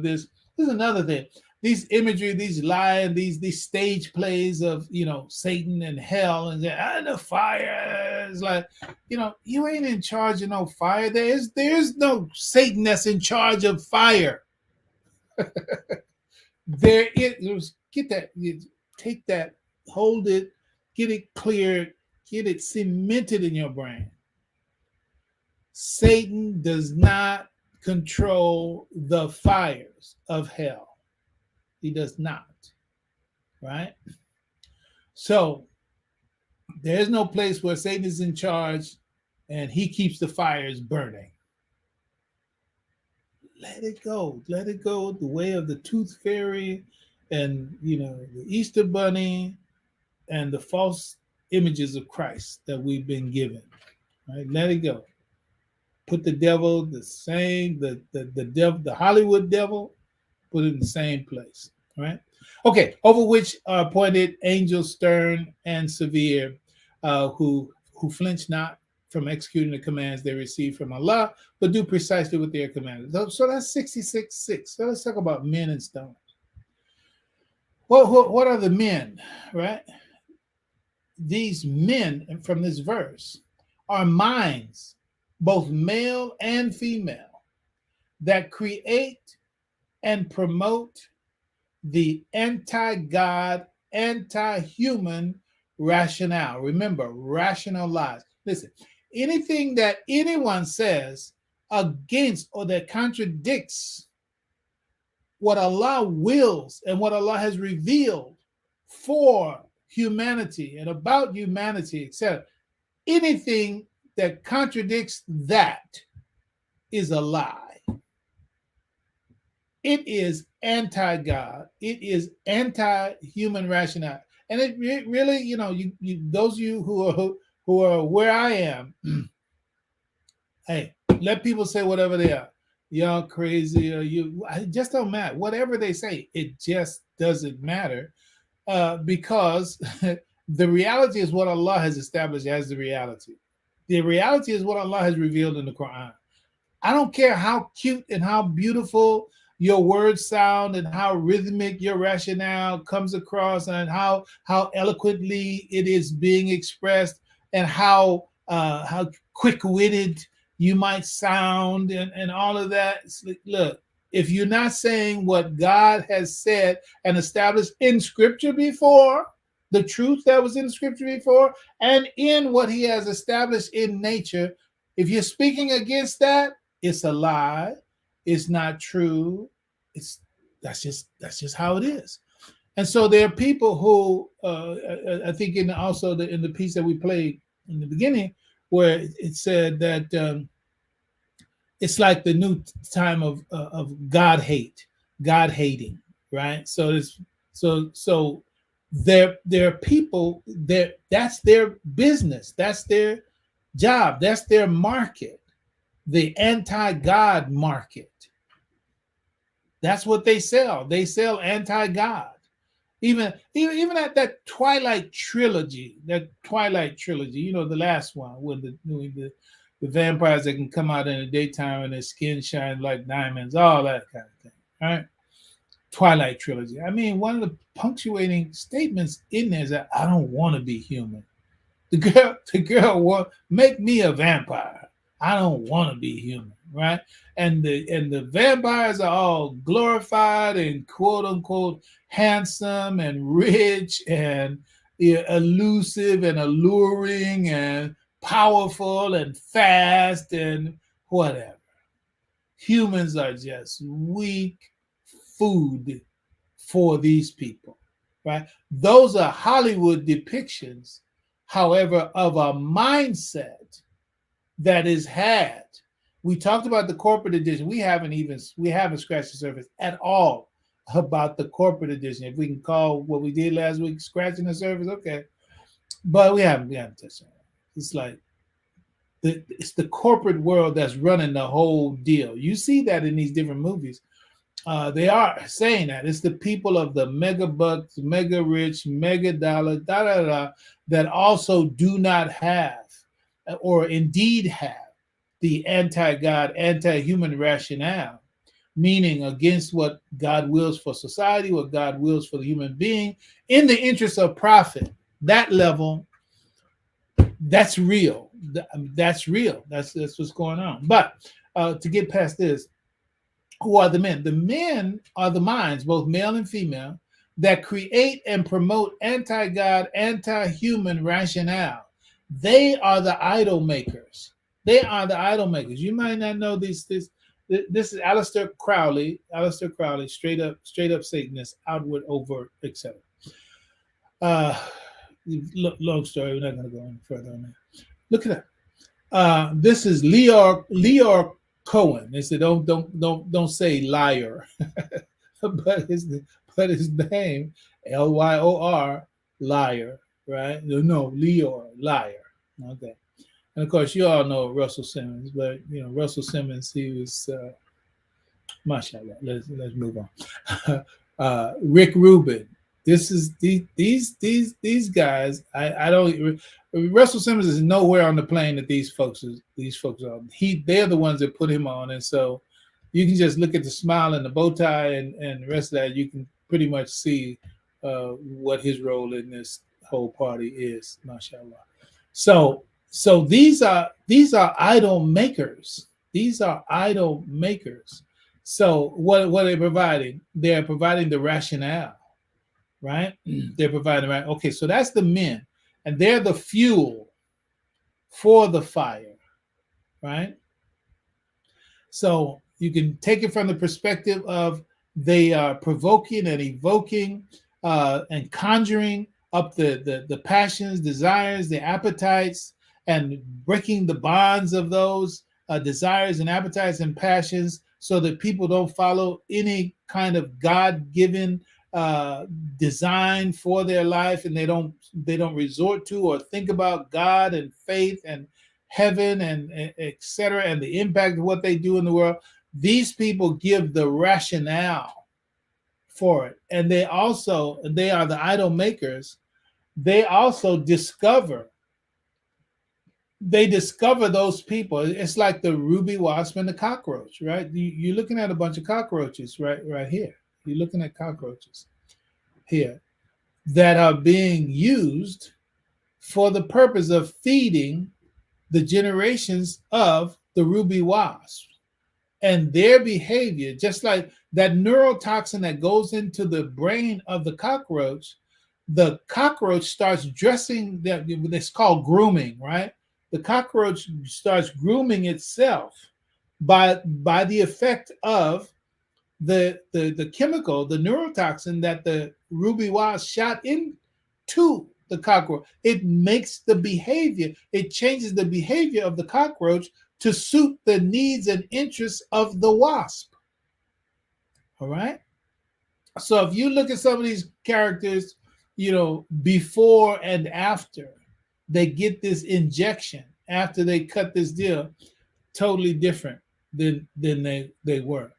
this, there's another thing. These imagery, these lion, these stage plays of, Satan and hell and the fire. It's like, you ain't in charge of no fire. There's no Satan that's in charge of fire. There is. Get that. Take that. Hold it. Get it cleared. Get it cemented in your brain. Satan does not control the fires of hell. He does not, right? So there's no place where Satan is in charge and he keeps the fires burning. Let it go. Let it go the way of the tooth fairy and, the Easter bunny and the false images of Christ that we've been given, right? Let it go. Put the devil the devil, the Hollywood devil, put it in the same place, right? Okay, over which are appointed angels stern and severe, who flinch not from executing the commands they receive from Allah, but do precisely what they are commanded. So that's 66:6. So let's talk about men and stones. What are the men, right? These men from this verse are minds, both male and female, that create and promote the anti-God anti-human rationale. Remember, rational lies. Listen, anything that anyone says against or that contradicts what Allah wills and what Allah has revealed for humanity and about humanity, etc., anything that contradicts that is a lie. It is anti-God. It is anti-human rationale. And it really, you those of you who are where I am, hey, let people say whatever they are. Y'all crazy, or it just don't matter. Whatever they say, it just doesn't matter, because the reality is what Allah has established as the reality. The reality is what Allah has revealed in the Quran. I don't care how cute and how beautiful your words sound and how rhythmic your rationale comes across and how eloquently it is being expressed and how quick-witted you might sound and all of that. Look, if you're not saying what God has said and established in Scripture before, the truth that was in Scripture before, and in what He has established in nature, if you're speaking against that, it's a lie. It's not true. That's just how it is. And so there are people who I think in the piece that we played in the beginning, where it said that it's like the new time of God hating, right? So there are people that's their business, that's their job, that's their market, the anti-God market. That's what they sell. They sell anti-God. Even at that Twilight trilogy, the last one, when the vampires that can come out in the daytime and their skin shines like diamonds, all that kind of thing, right? Twilight trilogy. I mean, one of the punctuating statements in there is that I don't want to be human. The girl make me a vampire. I don't want to be human, right? And the vampires are all glorified and quote unquote handsome and rich and elusive and alluring and powerful and fast and whatever. Humans are just weak food for these people, right? Those are Hollywood depictions, however, of a mindset that is had. We talked about the corporate edition. We haven't scratched the surface at all about the corporate edition. If we can call what we did last week scratching the surface, okay. But we haven't touched on it. It's like it's the corporate world that's running the whole deal. You see that in these different movies. They are saying that it's the people of the mega bucks, mega rich, mega dollar, that also do not have, or indeed have, the anti-God, anti-human rationale, meaning against what God wills for society, what God wills for the human being, in the interest of profit. That level, that's real. That's real. That's what's going on. But to get past this, who are the men? The men are the minds, both male and female, that create and promote anti-God, anti-human rationale. They are the idol makers. They are the idol makers. You might not know this. This is Aleister Crowley. Aleister Crowley, straight up Satanist, outward, overt, etc. Long story. We're not going to go any further on that. Look at that. This is Leor Cohen. They said don't say liar, but his name Lyor, liar, right? No, Leor, liar. Okay. And of course, you all know Russell Simmons, but Russell Simmons, he was mashallah. Let's move on. Rick Rubin. This is these guys. I don't. Russell Simmons is nowhere on the plane that these folks are. They're the ones that put him on, and so you can just look at the smile and the bow tie and the rest of that. You can pretty much see what his role in this whole party is, mashallah. So these are idol makers. These are idol makers. So what are they providing? They're providing the rationale. right? They're providing, right? Okay, so that's the men, and they're the fuel for the fire, right? So you can take it from the perspective of they are provoking and evoking and conjuring up the passions, desires, the appetites, and breaking the bonds of those desires and appetites and passions, so that people don't follow any kind of God-given design for their life, and they don't resort to or think about God and faith and heaven and etc. and the impact of what they do in the world. These people give the rationale for it, and they are the idol makers. They also discover those people. It's like the ruby wasp and the cockroach, right? You're looking at a bunch of cockroaches right here. You're looking at cockroaches here that are being used for the purpose of feeding the generations of the ruby wasp. And their behavior, just like that neurotoxin that goes into the brain of the cockroach starts dressing that. It's called grooming, right? The cockroach starts grooming itself by the effect of the chemical, the neurotoxin that the ruby wasp shot into the cockroach. It makes the behavior, it changes the behavior of the cockroach to suit the needs and interests of the wasp. All right. So if you look at some of these characters, before and after they get this injection, after they cut this deal, totally different than they were.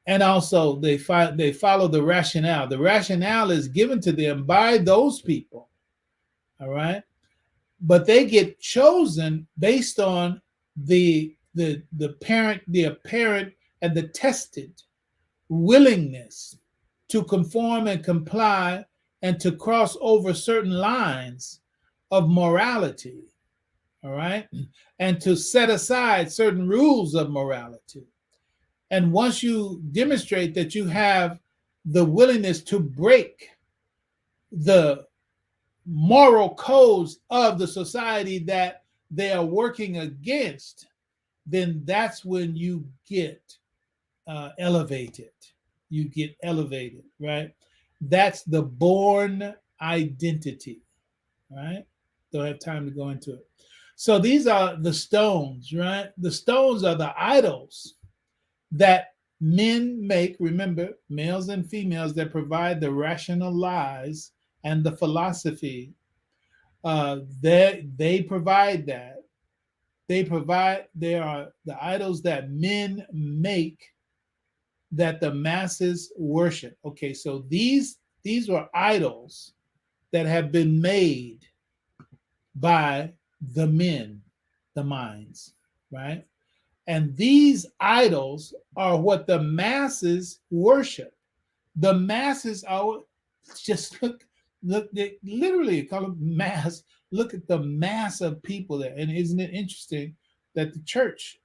And also they follow the rationale. The rationale is given to them by those people. All right. But they get chosen based on the apparent and the tested willingness to conform and comply and to cross over certain lines of morality, all right, and to set aside certain rules of morality. And once you demonstrate that you have the willingness to break the moral codes of the society that they are working against, then that's when you get elevated. You get elevated, right? That's the born identity, right? Don't have time to go into it. So these are the stones, right? The stones are the idols that men make, remember, males and females that provide the rational lies and the philosophy. They provide that. They are the idols that men make that the masses worship. Okay, so these were idols that have been made by the men, the minds, right? And these idols are what the masses worship. The masses are just look, they literally call it mass. Look at the mass of people there. And isn't it interesting that the church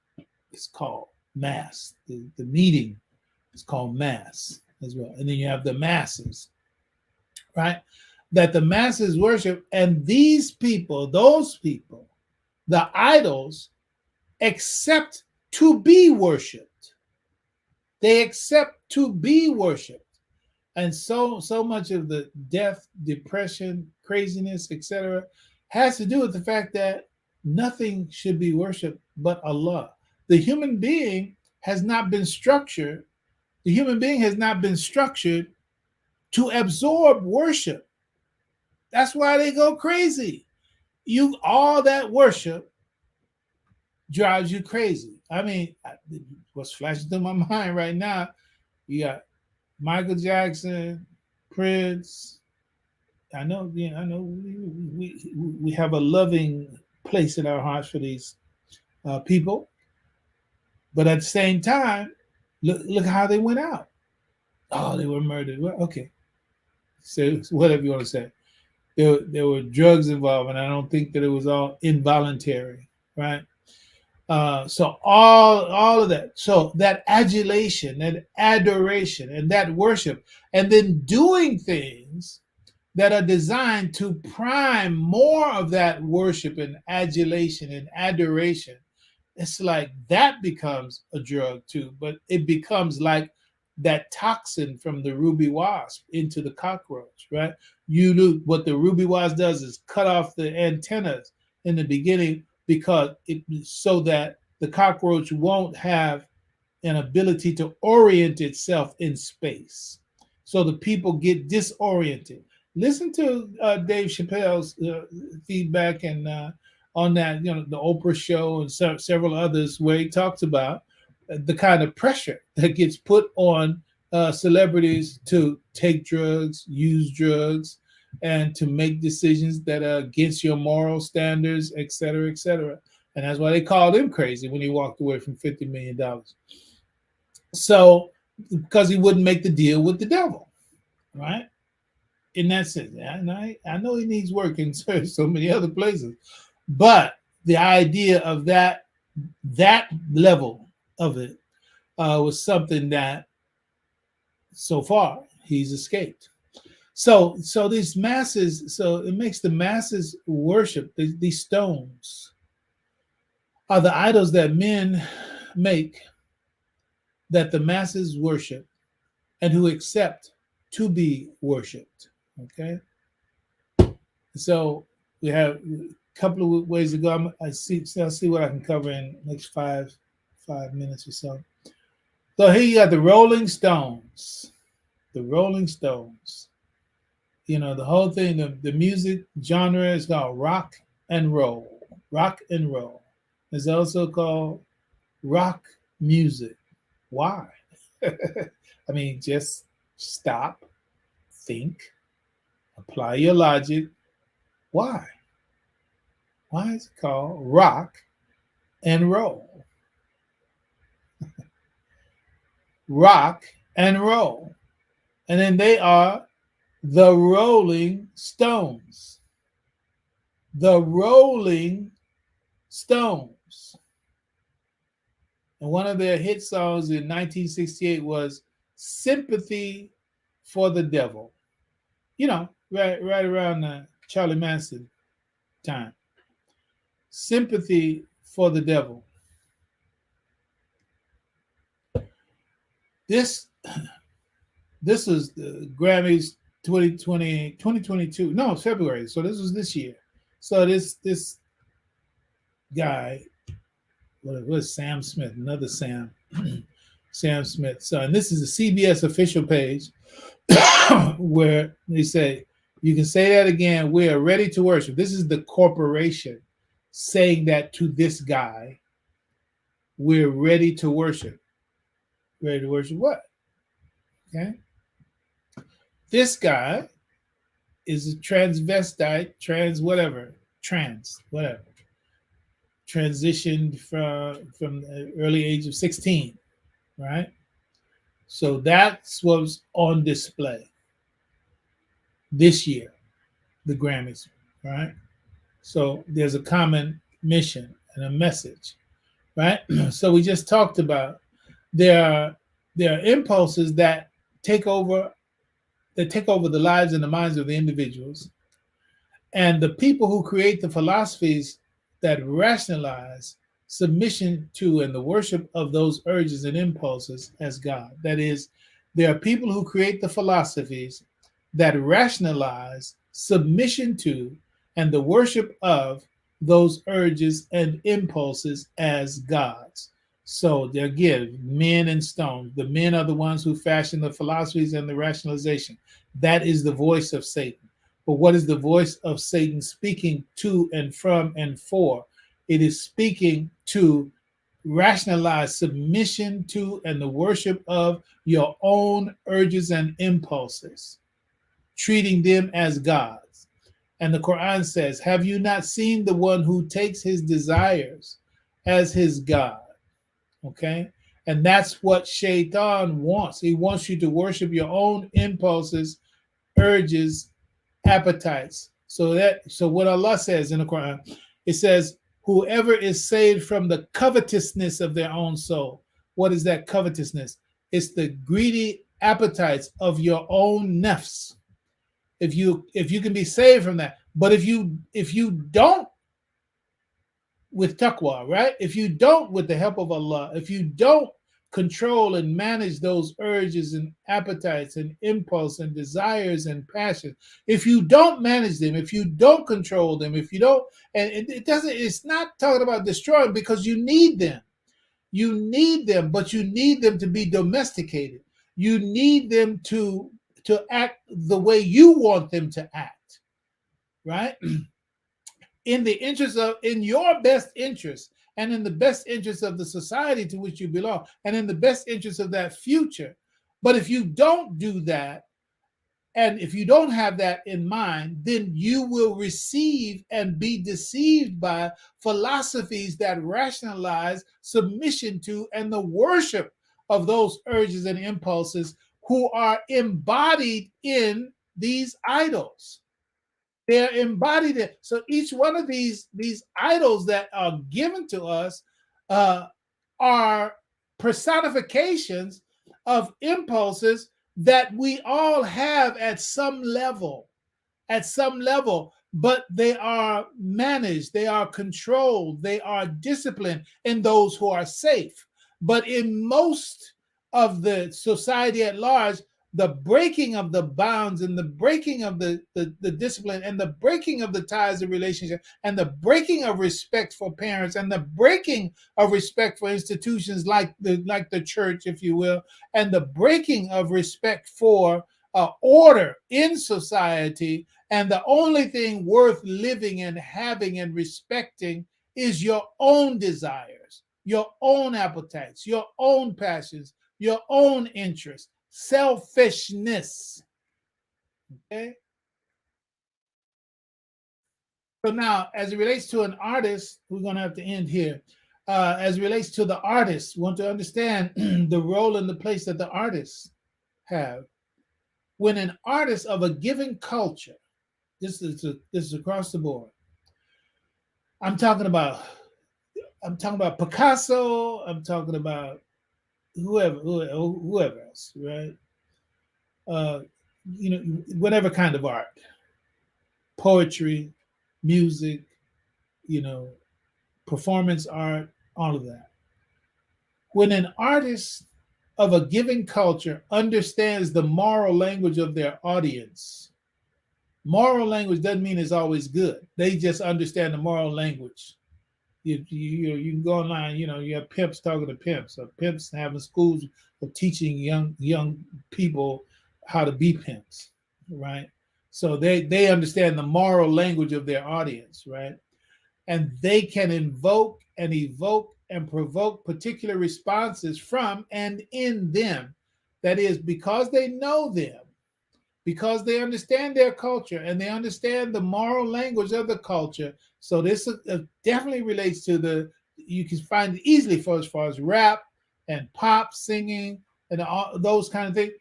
is called mass? The meeting is called mass as well. And then you have the masses, right? That the masses worship. And these people, those people, the idols, accept to be worshipped. They accept to be worshipped. And so much of the death, depression, craziness, etc., has to do with the fact that nothing should be worshipped but Allah. The human being has not been structured. The human being has not been structured to absorb worship. That's why they go crazy. All that worship drives you crazy. I mean, what's flashing through my mind right now, you got Michael Jackson, Prince. I know we have a loving place in our hearts for these people, but at the same time, look how they went out. Oh, they were murdered. Well, okay, so whatever you want to say. There were drugs involved, and I don't think that it was all involuntary, right? So all of that. So that adulation, that adoration, and that worship, and then doing things that are designed to prime more of that worship and adulation and adoration. It's like that becomes a drug too, but it becomes like that toxin from the ruby wasp into the cockroach, right? You do what the ruby wasp does is cut off the antennas in the beginning because it so that the cockroach won't have an ability to orient itself in space. So the people get disoriented. Listen to Dave Chappelle's feedback and on that, the Oprah show and several others where he talks about the kind of pressure that gets put on celebrities to take drugs, use drugs, and to make decisions that are against your moral standards, et cetera, et cetera. And that's why they called him crazy when he walked away from $50 million. So, because he wouldn't make the deal with the devil, right? In that sense, I know he needs work in so many other places, but the idea of that level of it was something that so far he's escaped. So these masses, so it makes the masses worship these stones are the idols that men make that the masses worship and who accept to be worshipped. Okay. So we have a couple of ways to go. I'll see what I can cover in the next five minutes or so. So here you got the Rolling Stones. The Rolling Stones. The whole thing, the music genre is called rock and roll. Rock and roll. It's also called rock music. Why? I mean, just stop, think, apply your logic. Why? Why is it called rock and roll? Rock and roll. And then they are the Rolling Stones. The Rolling Stones. And one of their hit songs in 1968 was Sympathy for the Devil. Right around Charlie Manson time. Sympathy for the Devil. This was the Grammys 2022. No, it's February. So this was this year. So this guy, what was Sam Smith? Another Sam, Sam Smith. So, and this is the CBS official page where they say, you can say that again. We are ready to worship. This is the corporation saying that to this guy. We're ready to worship. Ready to worship what? Okay. This guy is a transvestite, whatever. Transitioned from the early age of 16, right? So that's what's on display this year, the Grammys, right? So there's a common mission and a message, right? So we just talked about there are impulses that take over the lives and the minds of the individuals, and the people who create the philosophies that rationalize submission to and the worship of those urges and impulses as God. That is, there are people who create the philosophies that rationalize submission to and the worship of those urges and impulses as gods. So again, men and stones. The men are the ones who fashion the philosophies and the rationalization. That is the voice of Satan. But what is the voice of Satan speaking to and from and for? It is speaking to rationalize submission to and the worship of your own urges and impulses, treating them as gods. And the Quran says, have you not seen the one who takes his desires as his God? Okay? And that's what Shaitan wants. He wants you to worship your own impulses, urges, appetites. So what Allah says in the Quran, it says, whoever is saved from the covetousness of their own soul. What is that covetousness? It's the greedy appetites of your own nafs. if you can be saved from that. But if you don't, with taqwa, right? If you don't, with the help of Allah, if you don't control and manage those urges and appetites and impulse and desires and passions, if you don't manage them, if you don't control them, if you don't, and it's not talking about destroying, because you need them. You need them, but you need them to be domesticated. You need them to act the way you want them to act, right? In your best interest, and in the best interest of the society to which you belong, and in the best interest of that future. But if you don't do that, and if you don't have that in mind, then you will receive and be deceived by philosophies that rationalize submission to and the worship of those urges and impulses who are embodied in these idols. They're embodied in. So each one of these idols that are given to us are personifications of impulses that we all have at some level, but they are managed, they are controlled, they are disciplined in those who are safe. But in most of the society at large, the breaking of the bounds and the breaking of the discipline and the breaking of the ties of relationship and the breaking of respect for parents and the breaking of respect for institutions like the church, if you will, and the breaking of respect for order in society. And the only thing worth living and having and respecting is your own desires, your own appetites, your own passions, your own interests. Selfishness. Okay. So now, as it relates to an artist, we're going to have to end here. As it relates to the artist, we want to understand the role and the place that the artists have. When an artist of a given culture, this is across the board. I'm talking about Picasso. I'm talking about whoever else, right? Whatever kind of art, poetry, music, performance art, all of that. When an artist of a given culture understands the moral language of their audience, moral language doesn't mean it's always good. They just understand the moral language. You can go online, you have pimps talking to pimps, or pimps having schools of teaching young people how to be pimps, right? So they understand the moral language of their audience, right? And they can invoke and evoke and provoke particular responses from and in them. That is, because they know them, because they understand their culture and they understand the moral language of the culture. So this definitely relates to you can find it easily as far as rap and pop singing and all those kind of things,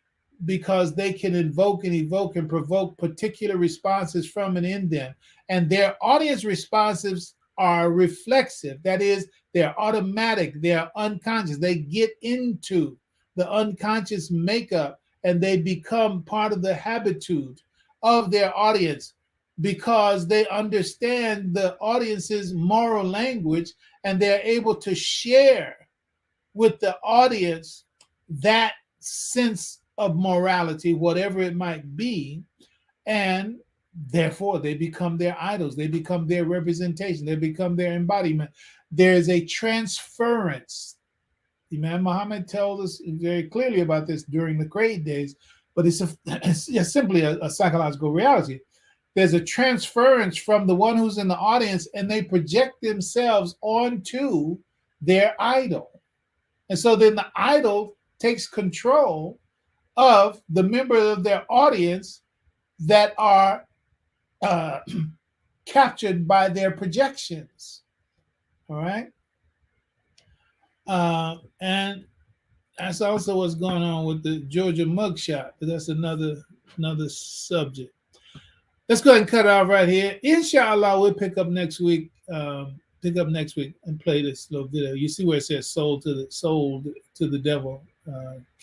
because they can invoke and evoke and provoke particular responses from and in them. And their audience responses are reflexive. That is, they're automatic, they're unconscious. They get into the unconscious makeup and they become part of the habitude of their audience, because they understand the audience's moral language and they're able to share with the audience that sense of morality, whatever it might be, and therefore they become their idols, they become their representation, they become their embodiment. There is a transference. Imam Muhammad tells us very clearly about this during the Great Days, but it's just simply a psychological reality. There's a transference from the one who's in the audience, and they project themselves onto their idol. And so then the idol takes control of the members of their audience that are captured by their projections. All right. And that's also what's going on with the Georgia mugshot. That's another subject. Let's go ahead and cut it off right here. Inshallah, we'll pick up next week. And play this little video. You see where it says sold to the devil,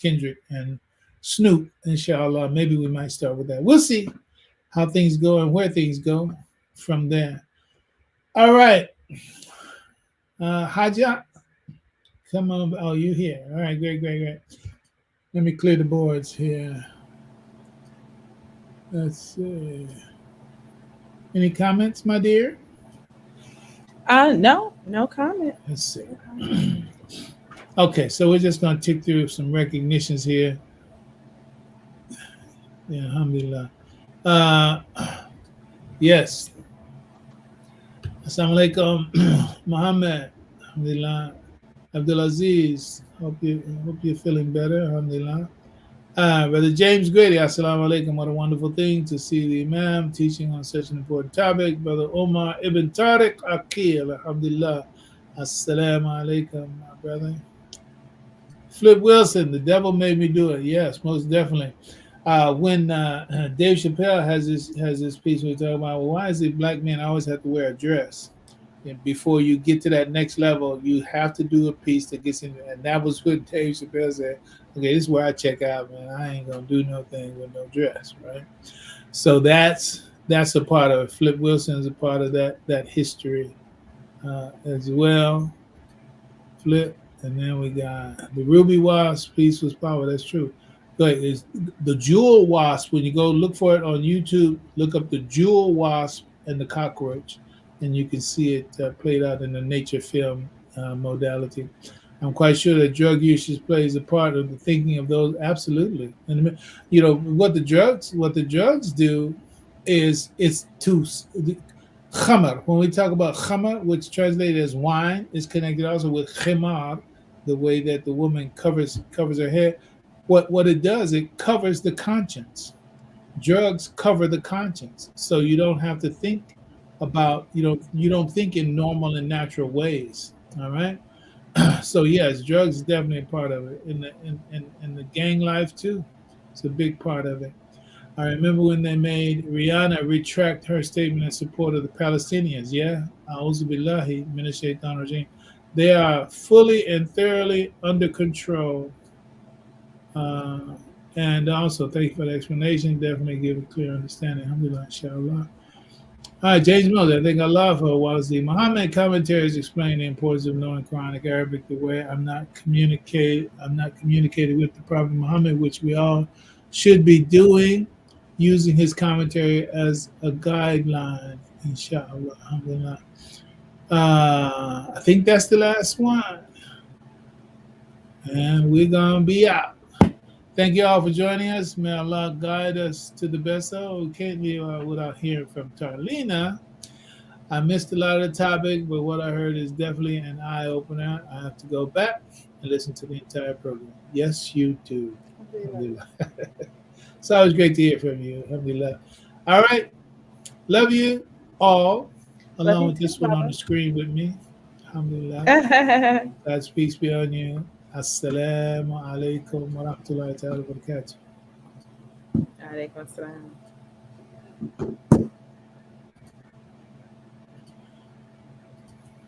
Kendrick and Snoop. Inshallah, maybe we might start with that. We'll see how things go and where things go from there. All right. Haja, come on. Oh, you here. All right, great. Let me clear the boards here. Let's see. Any comments, my dear? No comment. Let's see. Okay, so we're just going to tick through some recognitions here. Yeah, alhamdulillah. Yes. Assalamu alaikum, Mohammed. Alhamdulillah. Abdulaziz, hope you're feeling better. Alhamdulillah. Brother James Grady, assalamu alaikum. What a wonderful thing to see the Imam teaching on such an important topic. Brother Omar Ibn Tariq Akil, alhamdulillah. Assalamu alaikum, my brother. Flip Wilson, the devil made me do it. Yes, most definitely. When Dave Chappelle has this piece we talk about, well, why is it black men always have to wear a dress? And before you get to that next level, you have to do a piece that gets in there. And that was what Dave Chappelle said. Okay, this is where I check out, man. I ain't gonna do no thing with no dress, right? So that's a part of it. Flip Wilson is a part of that history as well. Flip, and then we got the Ruby Wasp piece was power. That's true. But it's the Jewel Wasp. When you go look for it on YouTube, look up the Jewel Wasp and the cockroach, and you can see it played out in the nature film modality. I'm quite sure that drug usage plays a part of the thinking of those. Absolutely. And you know what the drugs do is it's to khamar. When we talk about khamar, which translated as wine, is connected also with khimar, the way that the woman covers her head. What it does, it covers the conscience. Drugs cover the conscience, so you don't have to think about you don't think in normal and natural ways. All right. So yes, drugs is definitely a part of it. In the gang life too, it's a big part of it. I remember when they made Rihanna retract her statement in support of the Palestinians. Yeah, A'udhu billahi minash shaitanir rajim. They are fully and thoroughly under control. And also, thank you for the explanation. Definitely give a clear understanding. Alhamdulillah, inshallah. All right, James Miller, I think Allah for a while. The Muhammad commentaries explain the importance of knowing Quranic Arabic the way I'm not communicated with the Prophet Muhammad, which we all should be doing, using his commentary as a guideline, inshallah. Alhamdulillah. I think that's the last one. And we're going to be out. Thank you all for joining us. May Allah guide us to the best. We can't leave without hearing from Tarlina. I missed a lot of the topic, but what I heard is definitely an eye-opener. I have to go back and listen to the entire program. Yes, you do. Alhamdulillah. It's always great to hear from you. Alhamdulillah. All right. Love you all, along with this one on the screen with me. Alhamdulillah. God's peace be on you. Assalamu alaikum wa rahmatullahi wa barakatuh. Alaikum assalam.